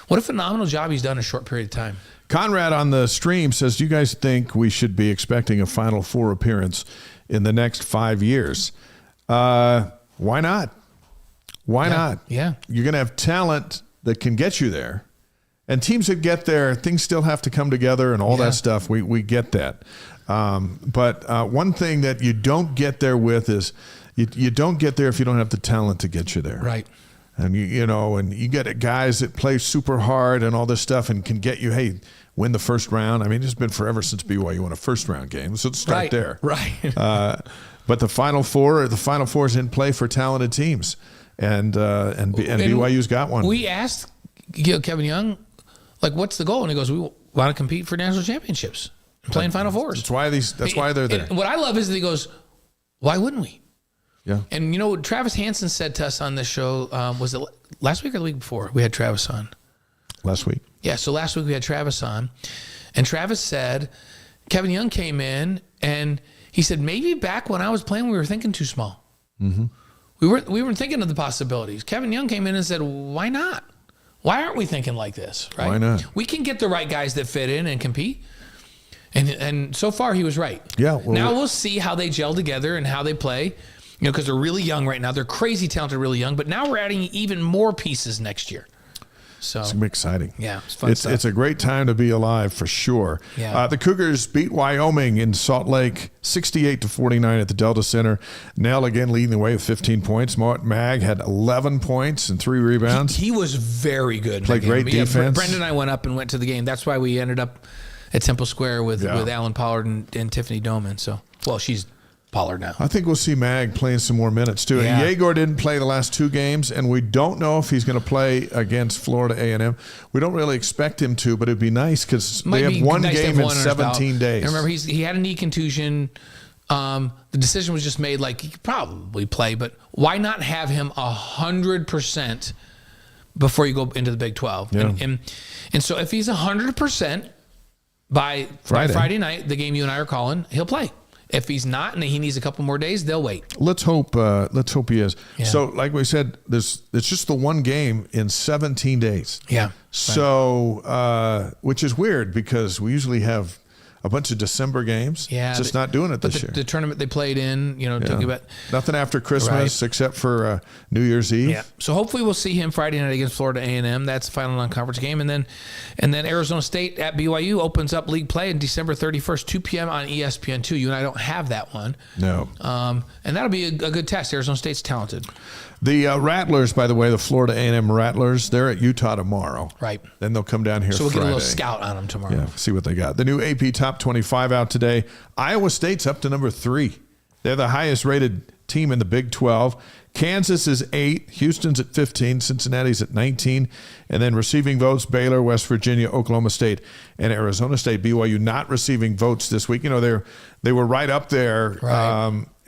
What a phenomenal job he's done in a short period of time.
Conrad on the stream says, do you guys think we should be expecting a Final Four appearance in the next 5 years? Why not? Why not?
Yeah.
You're going to have talent that can get you there. And teams that get there, things still have to come together and all that stuff. We get that. But one thing that you don't get there with is you don't get there if you don't have the talent to get you there.
Right.
And and you get guys that play super hard and all this stuff and can get you, hey, win the first round. I mean, it's been forever since BYU won a first round game. So let's start there.
Right.
But the Final Four is in play for talented teams. And BYU's got one.
We asked Kevin Young, what's the goal? And he goes, we want to compete for national championships and play in Final Fours.
That's why they're there.
And what I love is that he goes, why wouldn't we?
Yeah.
And what Travis Hansen said to us on this show, was it last week or the week before we had Travis on?
Last week.
Yeah, so last week we had Travis on, and Travis said, Kevin Young came in, and he said, maybe back when I was playing, we were thinking too small. Mm-hmm. We weren't thinking of the possibilities. Kevin Young came in and said, why not? Why aren't we thinking like this? Right?
Why not?
We can get the right guys that fit in and compete. And so far he was right.
Yeah. Well,
now we'll see how they gel together and how they play. Because they're really young right now. They're crazy talented, really young. But now we're adding even more pieces next year. So
it's going to be exciting.
Yeah, it's fun stuff.
It's a great time to be alive for sure.
Yeah.
The Cougars beat Wyoming in Salt Lake 68-49 at the Delta Center. Nell again leading the way with 15 points. Mag had 11 points and 3 rebounds.
He was very good.
Played great defense.
Brendan and I went up and went to the game. That's why we ended up at Temple Square with Alan Pollard and Tiffany Doman. So, she's Pollard now.
I think we'll see Mag playing some more minutes too.
Yeah.
Yegor didn't play the last 2 games, and we don't know if he's going to play against Florida A&M. We don't really expect him to, but it'd be nice because they have one game in 17 days.
And remember, he had a knee contusion. The decision was just made he could probably play, but why not have him 100% before you go into the Big 12?
Yeah.
And so if he's 100% by Friday night, the game you and I are calling, he'll play. If he's not and he needs a couple more days, they'll wait.
Let's hope he is.
Yeah.
So, like we said, it's just the one game in 17 days.
Yeah.
So, which is weird because we usually have a bunch of December games.
Yeah.
It's just not doing it this year.
The tournament they played in, talking about
nothing after Christmas except for New Year's Eve.
Yeah. So hopefully we'll see him Friday night against Florida A&M. That's the final non-conference game, and then Arizona State at BYU opens up league play on December 31st, 2 p.m. on ESPN2. You and I don't have that one.
No.
And that'll be a good test. Arizona State's talented.
The Rattlers, by the way, the Florida A&M Rattlers, they're at Utah tomorrow.
Right.
Then they'll come down here
So we'll
Friday.
get a little scout on them tomorrow.
Yeah, see what they got. The new AP Top 25 out today. Iowa State's up to number 3. They're the highest rated team in the Big 12. Kansas is 8. Houston's at 15. Cincinnati's at 19. And then receiving votes, Baylor, West Virginia, Oklahoma State, and Arizona State. BYU not receiving votes this week. They were right up there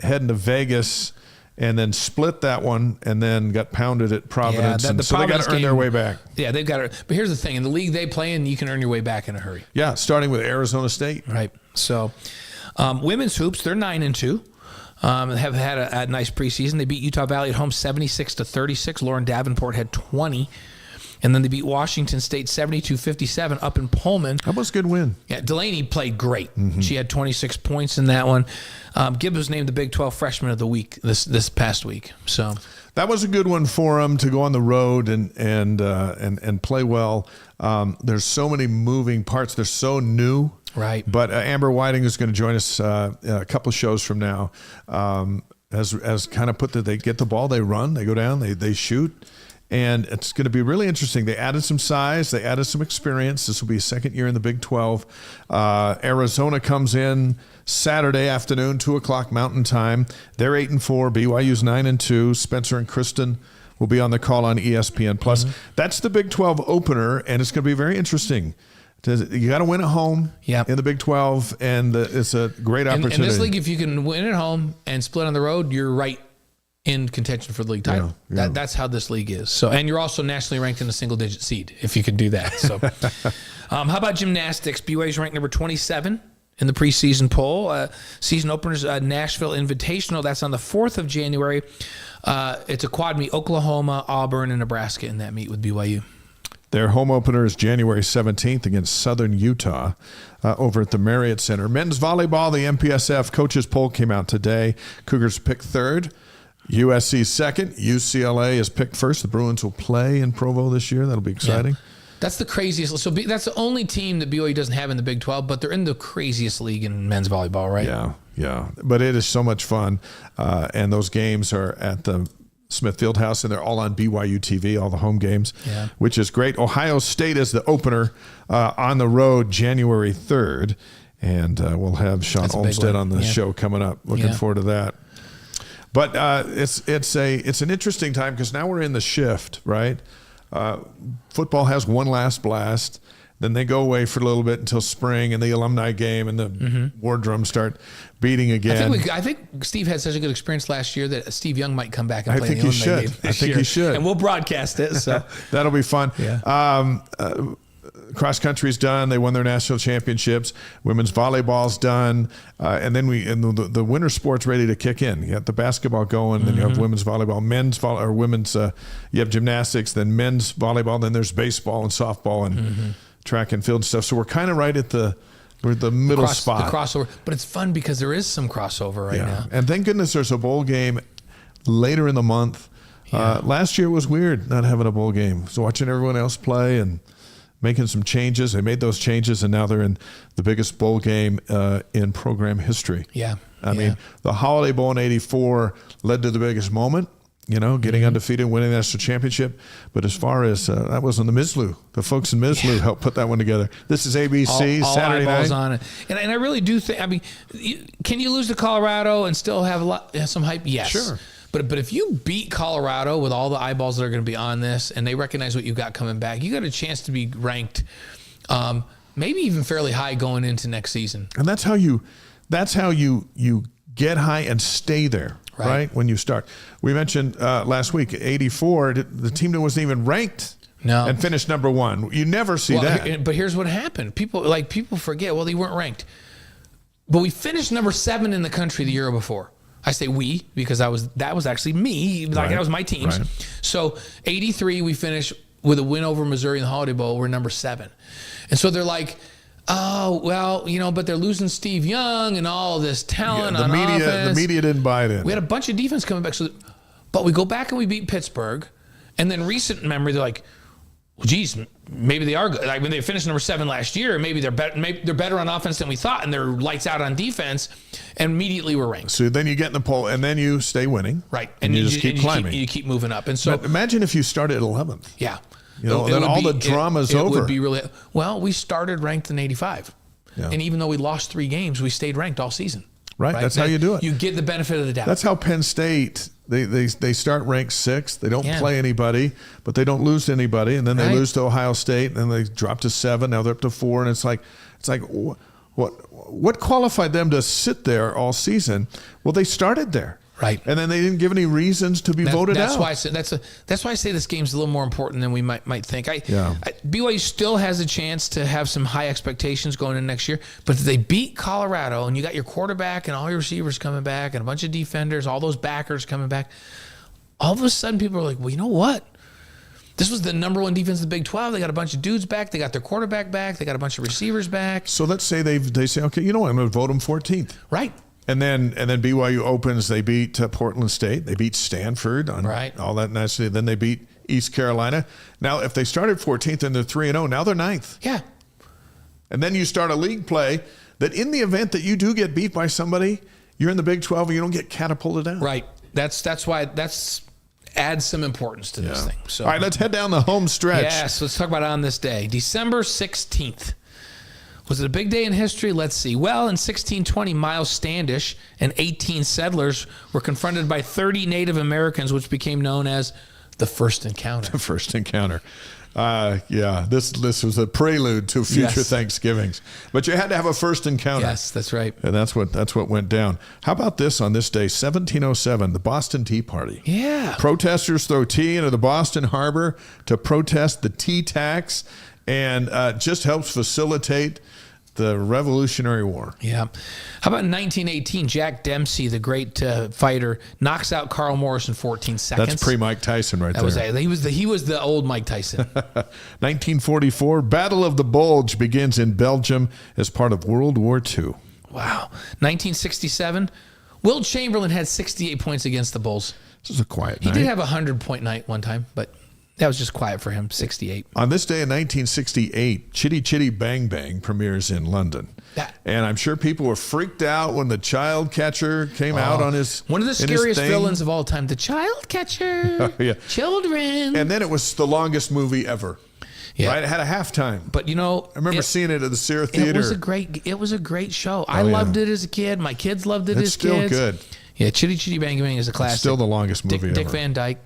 heading to Vegas and then split that one and then got pounded at Providence.
Yeah,
so they got to earn their way back.
Yeah, they've got to. But here's the thing. In the league they play in, you can earn your way back in a hurry.
Yeah, starting with Arizona State.
Right. So women's hoops, they're 9-2. Have had a nice preseason. They beat Utah Valley at home 76-36. Lauren Davenport had 20. And then they beat Washington State 72-57 up in Pullman.
That was a good win.
Yeah, Delaney played great. She had 26 points in that one. Gibbs was named the Big 12 Freshman of the Week this past week. So
that was a good one for them to go on the road and play well. There's so many moving parts. They're so new.
Right.
But Amber Whiting is going to join us a couple of shows from now. As kind of put that they get the ball, they run, they go down, they shoot. And it's going to be really interesting. They added some size. They added some experience. This will be a second year in the Big 12. Arizona comes in Saturday afternoon, 2 o'clock Mountain Time. They're 8-4. BYU's 9-2. Spencer and Kristen will be on the call on ESPN+. That's the Big 12 opener, and it's going to be very interesting. You got to win at home in the Big 12, and it's a great opportunity.
In this league, if you can win at home and split on the road, you're right in contention for the league title. Yeah. That's how this league is. So, and you're also nationally ranked in a single-digit seed if you can do that. So, how about gymnastics? BYU's ranked number 27 in the preseason poll. Season openers, Nashville Invitational. That's on the 4th of January. It's a quad meet: Oklahoma, Auburn, and Nebraska in that meet with BYU.
Their home opener is January 17th against Southern Utah over at the Marriott Center. Men's volleyball, the MPSF coaches poll came out today. Cougars picked third. USC second. UCLA is picked first. The Bruins will play in Provo this year. That'll be exciting.
Yeah. That's the craziest. So that's the only team that BYU doesn't have in the Big 12, but they're in the craziest league in men's volleyball, right?
Yeah. But it is so much fun. And those games are at the Smith Fieldhouse, and they're all on BYU TV, all the home games, which is great. Ohio State is the opener on the road January 3rd. And we'll have Sean Olmstead on the show coming up. Looking forward to that. But it's an interesting time because now we're in the shift, right? Football has one last blast. Then they go away for a little bit until spring and the alumni game and the war drums start beating again.
I think Steve had such a good experience last year that Steve Young might come back and play in the alumni game this
I think he should.
And we'll broadcast it. So
that'll be fun.
Yeah.
Cross country's done. They won their national championships. Women's volleyball's done, and then the winter sports ready to kick in. You got the basketball going, then you have women's volleyball, women's. You have gymnastics, then men's volleyball, then there's baseball and softball and track and field stuff. So we're kind of right at the middle spot.
The crossover, but it's fun because there is some crossover right now.
And thank goodness there's a bowl game later in the month. Last year was weird not having a bowl game. So watching everyone else play and making some changes. They made those changes, and now they're in the biggest bowl game in program history. I mean, the Holiday Bowl in '84 led to the biggest moment, getting undefeated, winning the national championship. But as far as that was on the Mislu, the folks in Mislu helped put that one together. This is ABC,
all
Saturday night.
On it. And I really do think, can you lose to Colorado and still have some hype? Yes.
Sure.
But if you beat Colorado with all the eyeballs that are going to be on this, and they recognize what you've got coming back, you got a chance to be ranked, maybe even fairly high going into next season.
And that's how you get high and stay there, right? When you start. We mentioned last week, '84, the team that wasn't even ranked.
No.
And finished number one. You never see that.
But here's what happened. People forget. Well, they weren't ranked, but we finished number 7 in the country the year before. I say we because that was actually me. That was my teams.
Right.
So '83 we finished with a win over Missouri in the Holiday Bowl. We're number 7, and so they're like, oh well, but they're losing Steve Young and all this talent on offense.
The media didn't buy it in.
We had a bunch of defense coming back. But we go back and we beat Pittsburgh, and then recent memory they're like, well, geez, maybe they are good. Like when they finished number 7 last year, maybe they're better on offense than we thought, and they're lights out on defense, and immediately we're ranked.
So then you get in the poll, and then you stay winning.
Right.
And you just keep climbing.
You keep moving up. And so
but imagine if you started at 11th.
Yeah.
Then all the drama's over.
It would be really, well, we started ranked in 85.
Yeah.
And even though we lost 3 games, we stayed ranked all season.
Right. That's how you do it.
You get the benefit of the doubt.
That's how Penn State, they start ranked 6th. They don't play anybody, but they don't lose to anybody. And then they lose to Ohio State, and then they drop to 7. Now they're up to 4. And it's like what qualified them to sit there all season? Well, they started there.
Right.
And then they didn't give any reasons to be voted
out.
Why
that's why I say this game's a little more important than we might think. BYU still has a chance to have some high expectations going into next year, but if they beat Colorado and you got your quarterback and all your receivers coming back and a bunch of defenders, all those backers coming back, all of a sudden people are like, well, you know what? This was the number one defense in the Big 12. They got a bunch of dudes back. They got their quarterback back. They got a bunch of receivers back.
So let's say they say, okay, you know what, I'm going to vote them 14th.
Right.
And then BYU opens. They beat Portland State. They beat Stanford on all that nicely. Then they beat East Carolina. Now, if they started 14th and they're 3-0, now they're 9th.
Yeah.
And then you start a league play that in the event that you do get beat by somebody, you're in the Big 12 and you don't get catapulted out.
Right. That's why adds some importance to this thing. So,
all right, let's head down the home stretch.
Yes, let's talk about it on this day, December 16th. Was it a big day in history? Let's see. Well, in 1620, Miles Standish and 18 settlers were confronted by 30 Native Americans, which became known as the First Encounter.
The First Encounter. This was a prelude to future Thanksgivings. But you had to have a first encounter.
Yes, that's right.
And that's what went down. How about this on this day, 1707, the Boston Tea Party.
Yeah.
Protesters throw tea into the Boston Harbor to protest the tea tax, and just helps facilitate the Revolutionary War.
Yeah. How about in 1918, Jack Dempsey, the great fighter, knocks out Carl Morris in 14 seconds.
That's pre-Mike Tyson right there.
He was the old Mike Tyson.
1944, Battle of the Bulge begins in Belgium as part of World War II.
Wow. 1967, Will Chamberlain had 68 points against the Bulls.
This was a quiet night.
He did have a 100-point night one time, but that was just quiet for him, 68.
On this day in 1968, Chitty Chitty Bang Bang premieres in London. And I'm sure people were freaked out when the child catcher came out on his
one of the scariest villains of all time, the child catcher. Children.
And then it was the longest movie ever. Yeah. Right? It had a halftime.
But I
remember seeing it at the Sierra Theater.
It was a great show. I loved it as a kid. My kids loved it as kids.
It's still good.
Yeah, Chitty Chitty Bang Bang is a classic.
It's still the longest movie ever.
Dick Van Dyke.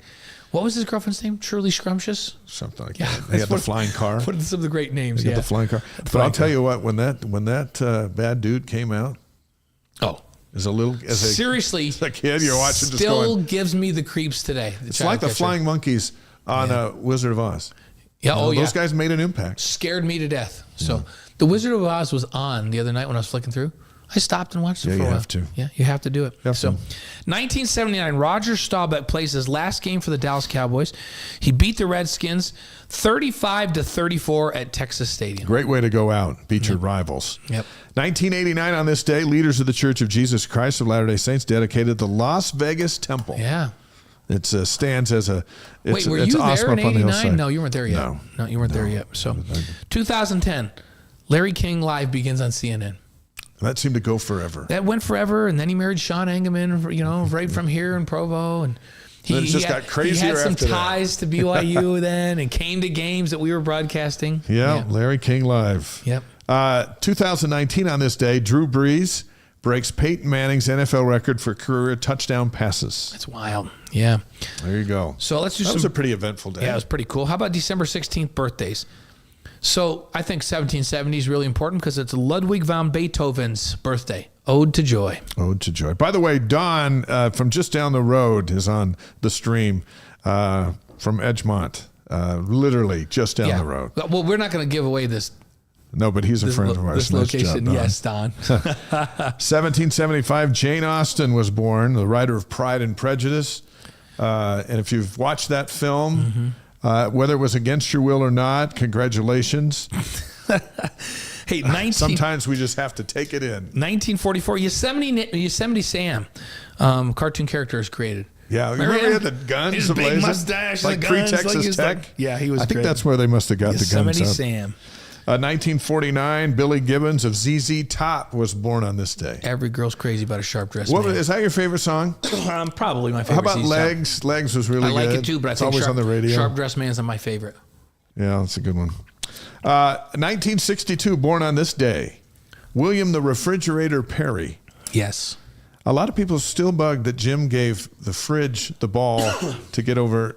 What was his girlfriend's name? Truly Scrumptious?
Something like that. He had the flying car.
What are some of the great names?
He had the flying car. But I'll tell you what, when that bad dude came out,
seriously,
as a kid, you're watching just
still
going,
gives me the creeps today.
It's like the flying monkeys on Wizard of Oz.
Yeah,
those guys made an impact.
Scared me to death. So the Wizard of Oz was on the other night when I was flicking through. I stopped and watched it for a while.
You have to.
Yeah, you have to do it. So, 1979, Roger Staubach plays his last game for the Dallas Cowboys. He beat the Redskins 35-34 at Texas Stadium.
Great way to go out. Beat your rivals.
Yep.
1989, on this day, leaders of the Church of Jesus Christ of Latter-day Saints dedicated the Las Vegas Temple.
Yeah.
It stands as a...
Wait, were you there in 89? No, you weren't there yet. No, you weren't there yet. So, 2010, Larry King Live begins on CNN.
That seemed to go forever.
That went forever, and then he married Sean Engeman, right from here in Provo, and
he got crazier.
He had some ties to BYU then, and came to games that we were broadcasting.
Yeah, Larry King Live.
Yep.
2019 on this day, Drew Brees breaks Peyton Manning's NFL record for career touchdown passes.
That's wild. Yeah.
There you go.
So let's do
That was a pretty eventful day.
Yeah, it was pretty cool. How about December 16th birthdays? So I think 1770 is really important because it's Ludwig van Beethoven's birthday. Ode to Joy. Ode to Joy.
By the way, Don from just down the road is on the stream from Edgemont, literally just down the road.
Well, we're not going to give away this.
No, but he's a friend of ours.
This location, yes, Don.
1775, Jane Austen was born, the writer of Pride and Prejudice. And if you've watched that film, whether it was against your will or not, congratulations.
Hey,
sometimes we just have to take it in.
1944, Yosemite Sam, cartoon character is created.
Yeah, remember he had the guns,
his big mustache,
like pre-Texas Tech.
Yeah, he was.
I think that's where they must have got the guns.
Yosemite Sam.
1949, Billy Gibbons of ZZ Top was born on this day.
Every girl's crazy about a sharp dressed man.
Is that your favorite song?
Probably my favorite.
How about Legs? Legs was really good.
I like it too, but I think
always on the radio.
Sharp dressed man's my favorite.
Yeah, that's a good one. 1962, born on this day, William the Refrigerator Perry.
Yes.
A lot of people are still bugged that Jim gave the fridge the ball to get over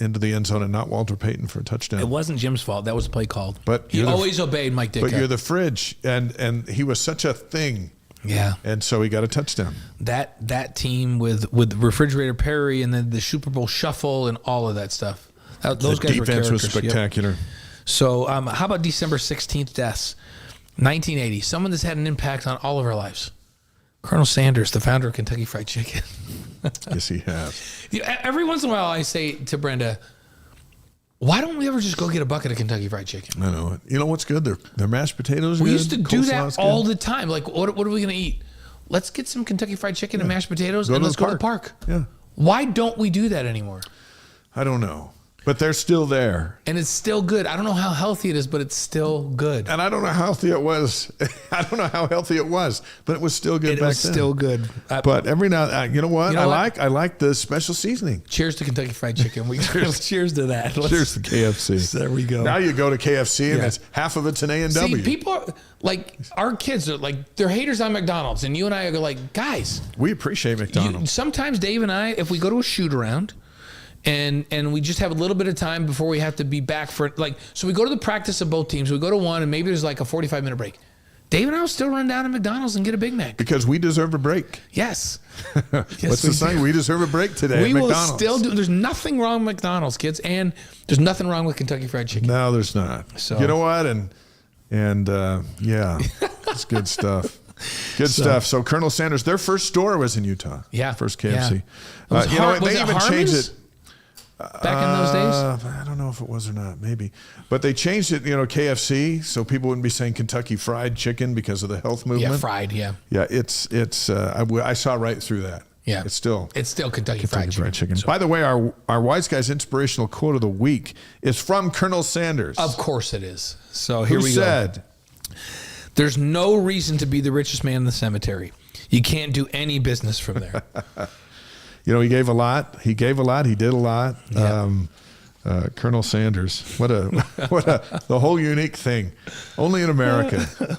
into the end zone and not Walter Payton for a touchdown.
It wasn't Jim's fault. That was the play called.
But
he always obeyed Mike Ditka.
But you're the fridge, and he was such a thing.
Yeah.
And so he got a touchdown.
That team with Refrigerator Perry and then the Super Bowl Shuffle and all of that stuff. Those guys were characters.
The defense was spectacular.
Yep. So how about December 16th deaths? 1980. Someone that's had an impact on all of our lives. Colonel Sanders, the founder of Kentucky Fried Chicken.
Yes, he has.
Every once in a while I say to Brenda, Why don't we ever just go get a bucket of Kentucky Fried Chicken?
I know it. You know what's good? Their mashed potatoes are
We
good.
used to do
Coleslaw's
that all
good.
the time. Like, what are we going to eat? Let's get some Kentucky Fried Chicken and mashed potatoes,
Go
and
to
let's
the
go to the park.
Yeah.
Why don't we do that anymore?
I don't know. But they're still there.
And it's still good. I don't know how healthy it is, but it's still good.
And I don't know how healthy it was. I don't know how healthy it was, but it was still good
It
back
was
then.
still good.
But every now, you know what?
You know what?
I like the special seasoning.
Cheers to Kentucky Fried Chicken. Cheers to that.
Cheers to KFC.
There we go.
Now you go to KFC and
Yeah.
it's half of it's an A&W.
See, people are like, our kids are like, they're haters on McDonald's. And you and I are like, guys,
We appreciate McDonald's.
sometimes Dave and I, if we go to a shoot around and we just have a little bit of time before we have to be back for so we go to the practice of both teams. We go to one and maybe there's like a 45-minute break. Dave and I will still run down to McDonald's and get a Big Mac.
Because we deserve a break.
Yes.
What's the saying? We deserve a break today
We
at
will
McDonald's.
still do. There's nothing wrong with McDonald's, kids, and there's nothing wrong with Kentucky Fried Chicken.
No, there's not.
So-
You know what? And yeah, it's good stuff. Good stuff. So Colonel Sanders, their first store was in Utah.
Yeah.
First KFC.
Yeah. It was
You know,
Har-
and
was
they
it
even
Harmon's?
changed it.
Back in those days?
I don't know if it was or not, maybe. But they changed it, KFC, so people wouldn't be saying Kentucky Fried Chicken because of the health movement.
Yeah, fried, yeah.
Yeah, I saw right through that.
Yeah.
It's still
Kentucky Fried Chicken.
By the way, our Wise Guys inspirational quote of the week is from Colonel Sanders.
Of course it is. So here
who
we
said,
go. There's no reason to be the richest man in the cemetery. You can't do any business from there.
he gave a lot. He did a lot.
Yeah.
Colonel Sanders, what the whole unique thing, only in America.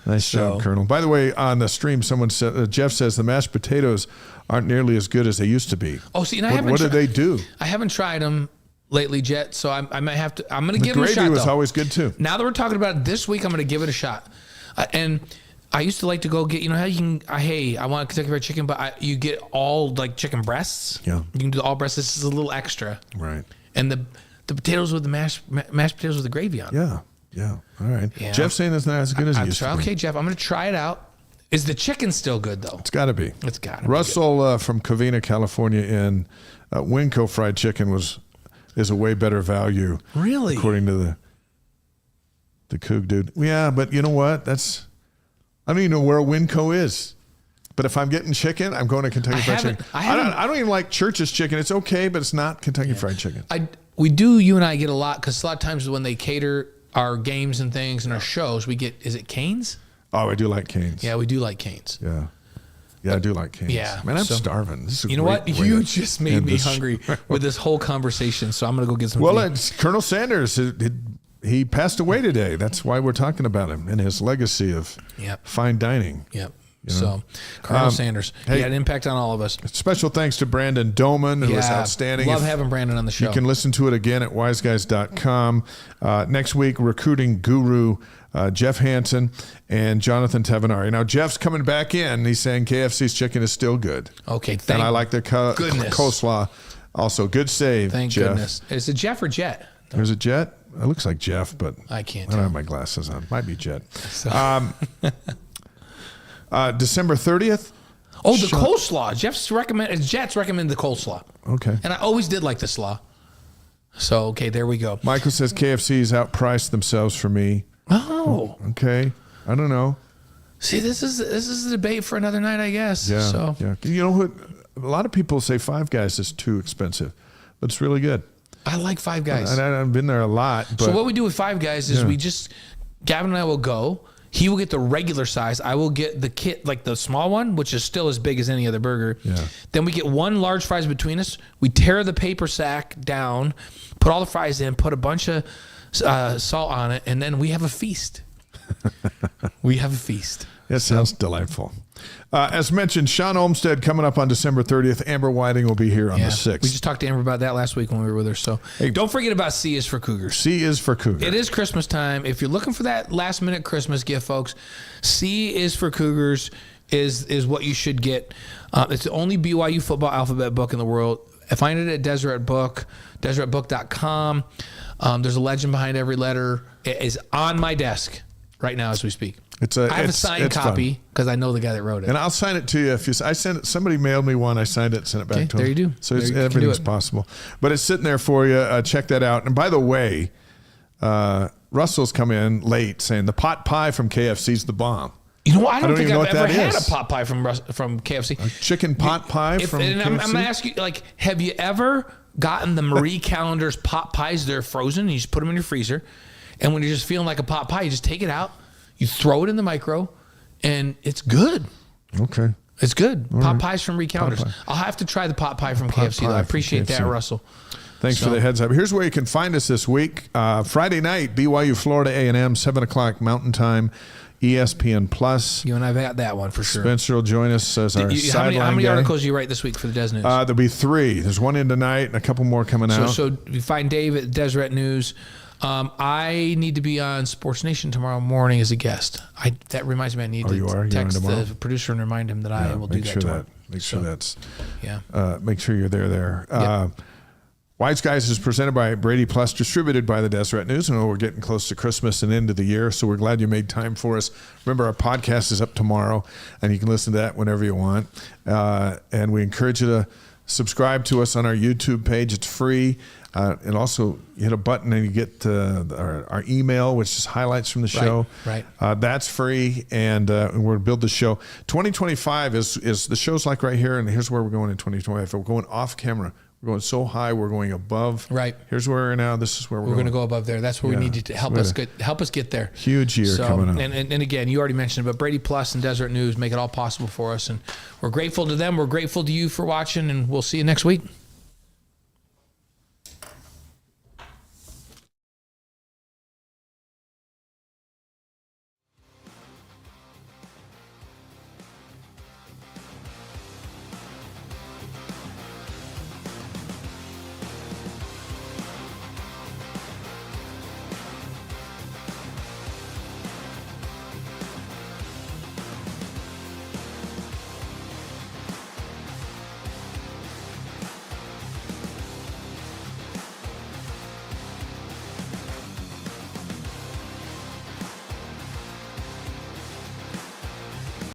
Nice job, Colonel. By the way, on the stream, someone said, Jeff says the mashed potatoes aren't nearly as good as they used to be.
Oh, see, and
what did they do?
I haven't tried them lately, Jet. So I might have to. I'm going to give
The
it a shot.
gravy was
though.
always good too.
Now that we're talking about it this week, I'm going to give it a shot. And I used to like to go get, how you can, hey, I want Kentucky Fried Chicken, but you get all like chicken breasts.
Yeah.
You can do all breasts. This is a little extra.
Right.
And the potatoes with the mashed potatoes with the gravy on.
Yeah. Yeah. All right.
Yeah.
Jeff's saying it's not as good as it used to be.
Okay, Jeff, I'm going to try it out. Is the chicken still good though?
It's got to be.
It's got to be.
Russell from Covina, California, in Winco Fried Chicken is a way better value.
Really?
According to the Coug dude. Yeah, but you know what? I don't even know where Winco is. But if I'm getting chicken, I'm going to Kentucky Fried Chicken. I don't even like Church's chicken. It's okay, but it's not Kentucky Fried Chicken.
You and I get a lot because a lot of times when they cater our games and things and our shows, we get, is it Cane's?
Oh, I do like Cane's.
Yeah, we do like Cane's.
Yeah. Yeah, I do like Cane's.
Yeah,
Man, I'm
so-
starving. This is a
You know
great
what?
way
You
to
just made
end
me
this.
hungry with this whole conversation. So I'm going to go get some
Well,
food.
it's Colonel Sanders. He passed away today. That's why we're talking about him and his legacy of
Yep.
fine dining.
Yep. So, Colonel Sanders,
hey,
he had an impact on all of us.
Special thanks to Brandon Doman, who was outstanding.
Love having Brandon on the show.
You can listen to it again at wiseguys.com. Next week, recruiting guru Jeff Hansen and Jonathan Tavanari. Now, Jeff's coming back in. He's saying KFC's chicken is still good.
Okay,
And I like their
goodness.
coleslaw. Also, good save,
Thank
Jeff.
goodness. Is it Jeff or Jet?
There's a Jet. It looks like Jeff, but
I can't
I don't
tell.
have my glasses on. Might be Jet.
So-
December 30th.
Oh, the coleslaw. Jet's recommended the coleslaw.
Okay.
And I always did like the slaw. So, okay, there we go.
Michael says KFC's outpriced themselves for me.
Oh.
Okay. I don't know.
See, this is a debate for another night, I guess.
Yeah.
So,
Yeah. You know what? A lot of people say Five Guys is too expensive, but it's really good.
I like Five Guys.
And I've been there a lot. But
So what we do with Five Guys is
Yeah.
Gavin and I will go. He will get the regular size. I will get the kit, like the small one, which is still as big as any other burger.
Yeah.
Then we get one large fries between us. We tear the paper sack down, put all the fries in, put a bunch of salt on it, and then we have a feast. We have a feast.
It sounds delightful. As mentioned, Sean Olmstead coming up on December 30th. Amber Whiting will be here on the 6th.
We just talked to Amber about that last week when we were with her. So don't forget about C is for Cougars.
C is for Cougar.
It is Christmas time. If you're looking for that last minute Christmas gift, folks, C is for Cougars is what you should get. It's the only BYU football alphabet book in the world. Find it at Deseret Book, deseretbook.com. There's a legend behind every letter. It is on my desk right now as we speak. I have a signed copy because I know the guy that wrote it.
And I'll sign it to you if you. I sent it. Somebody mailed me one. I signed it, sent it back to him.
There you do.
So everything's possible. But it's sitting there for you. Check that out. And by the way, Russell's come in late saying the pot pie from KFC's the bomb.
You know, I don't think
even know
I've
what
ever
that
had
is.
a pot pie from KFC.
A chicken pot pie from KFC?
I'm going to ask you, like, have you ever gotten the Marie Callender's pot pies? They're frozen, and you just put them in your freezer. And when you're just feeling like a pot pie, you just take it out, you throw it in the micro, and it's good.
Okay.
It's good.
All
pot
right.
pies from Marie Callender's. I'll have to try the pot pie from KFC, though. I appreciate that, Russell.
Thanks for the heads up. Here's where you can find us this week. Friday night, BYU, Florida A&M, 7 o'clock Mountain Time, ESPN Plus.
You and I've had that one for sure.
Spencer will join us as our sideline guy.
How many articles do you write this week for the Des News?
There'll be 3. There's one in tonight and a couple more coming out.
So you find Dave at Deseret News. I need to be on Sports Nation tomorrow morning as a guest. That reminds me, I need to text the producer and remind him that I will do that tomorrow.
Make sure that's.
Yeah.
Make sure you're there.
Yep.
Wise Guys is presented by Brady Plus, distributed by the Deseret News. I know we're getting close to Christmas and end of the year, so we're glad you made time for us. Remember, our podcast is up tomorrow, and you can listen to that whenever you want. And we encourage you to subscribe to us on our YouTube page. It's free. And also, you hit a button and you get our email, which is highlights from the show.
Right.
That's free, and we're going to build the show. 2025 is the show's like right here, and here's where we're going in 2025. We're going off camera. We're going so high. We're going above.
Right.
Here's where we're now. This is where we're going
to go above there. That's where we need you to help us get there.
Huge year coming up.
And again, you already mentioned it, but Brady Plus and Deseret News make it all possible for us, and we're grateful to them. We're grateful to you for watching, and we'll see you next week.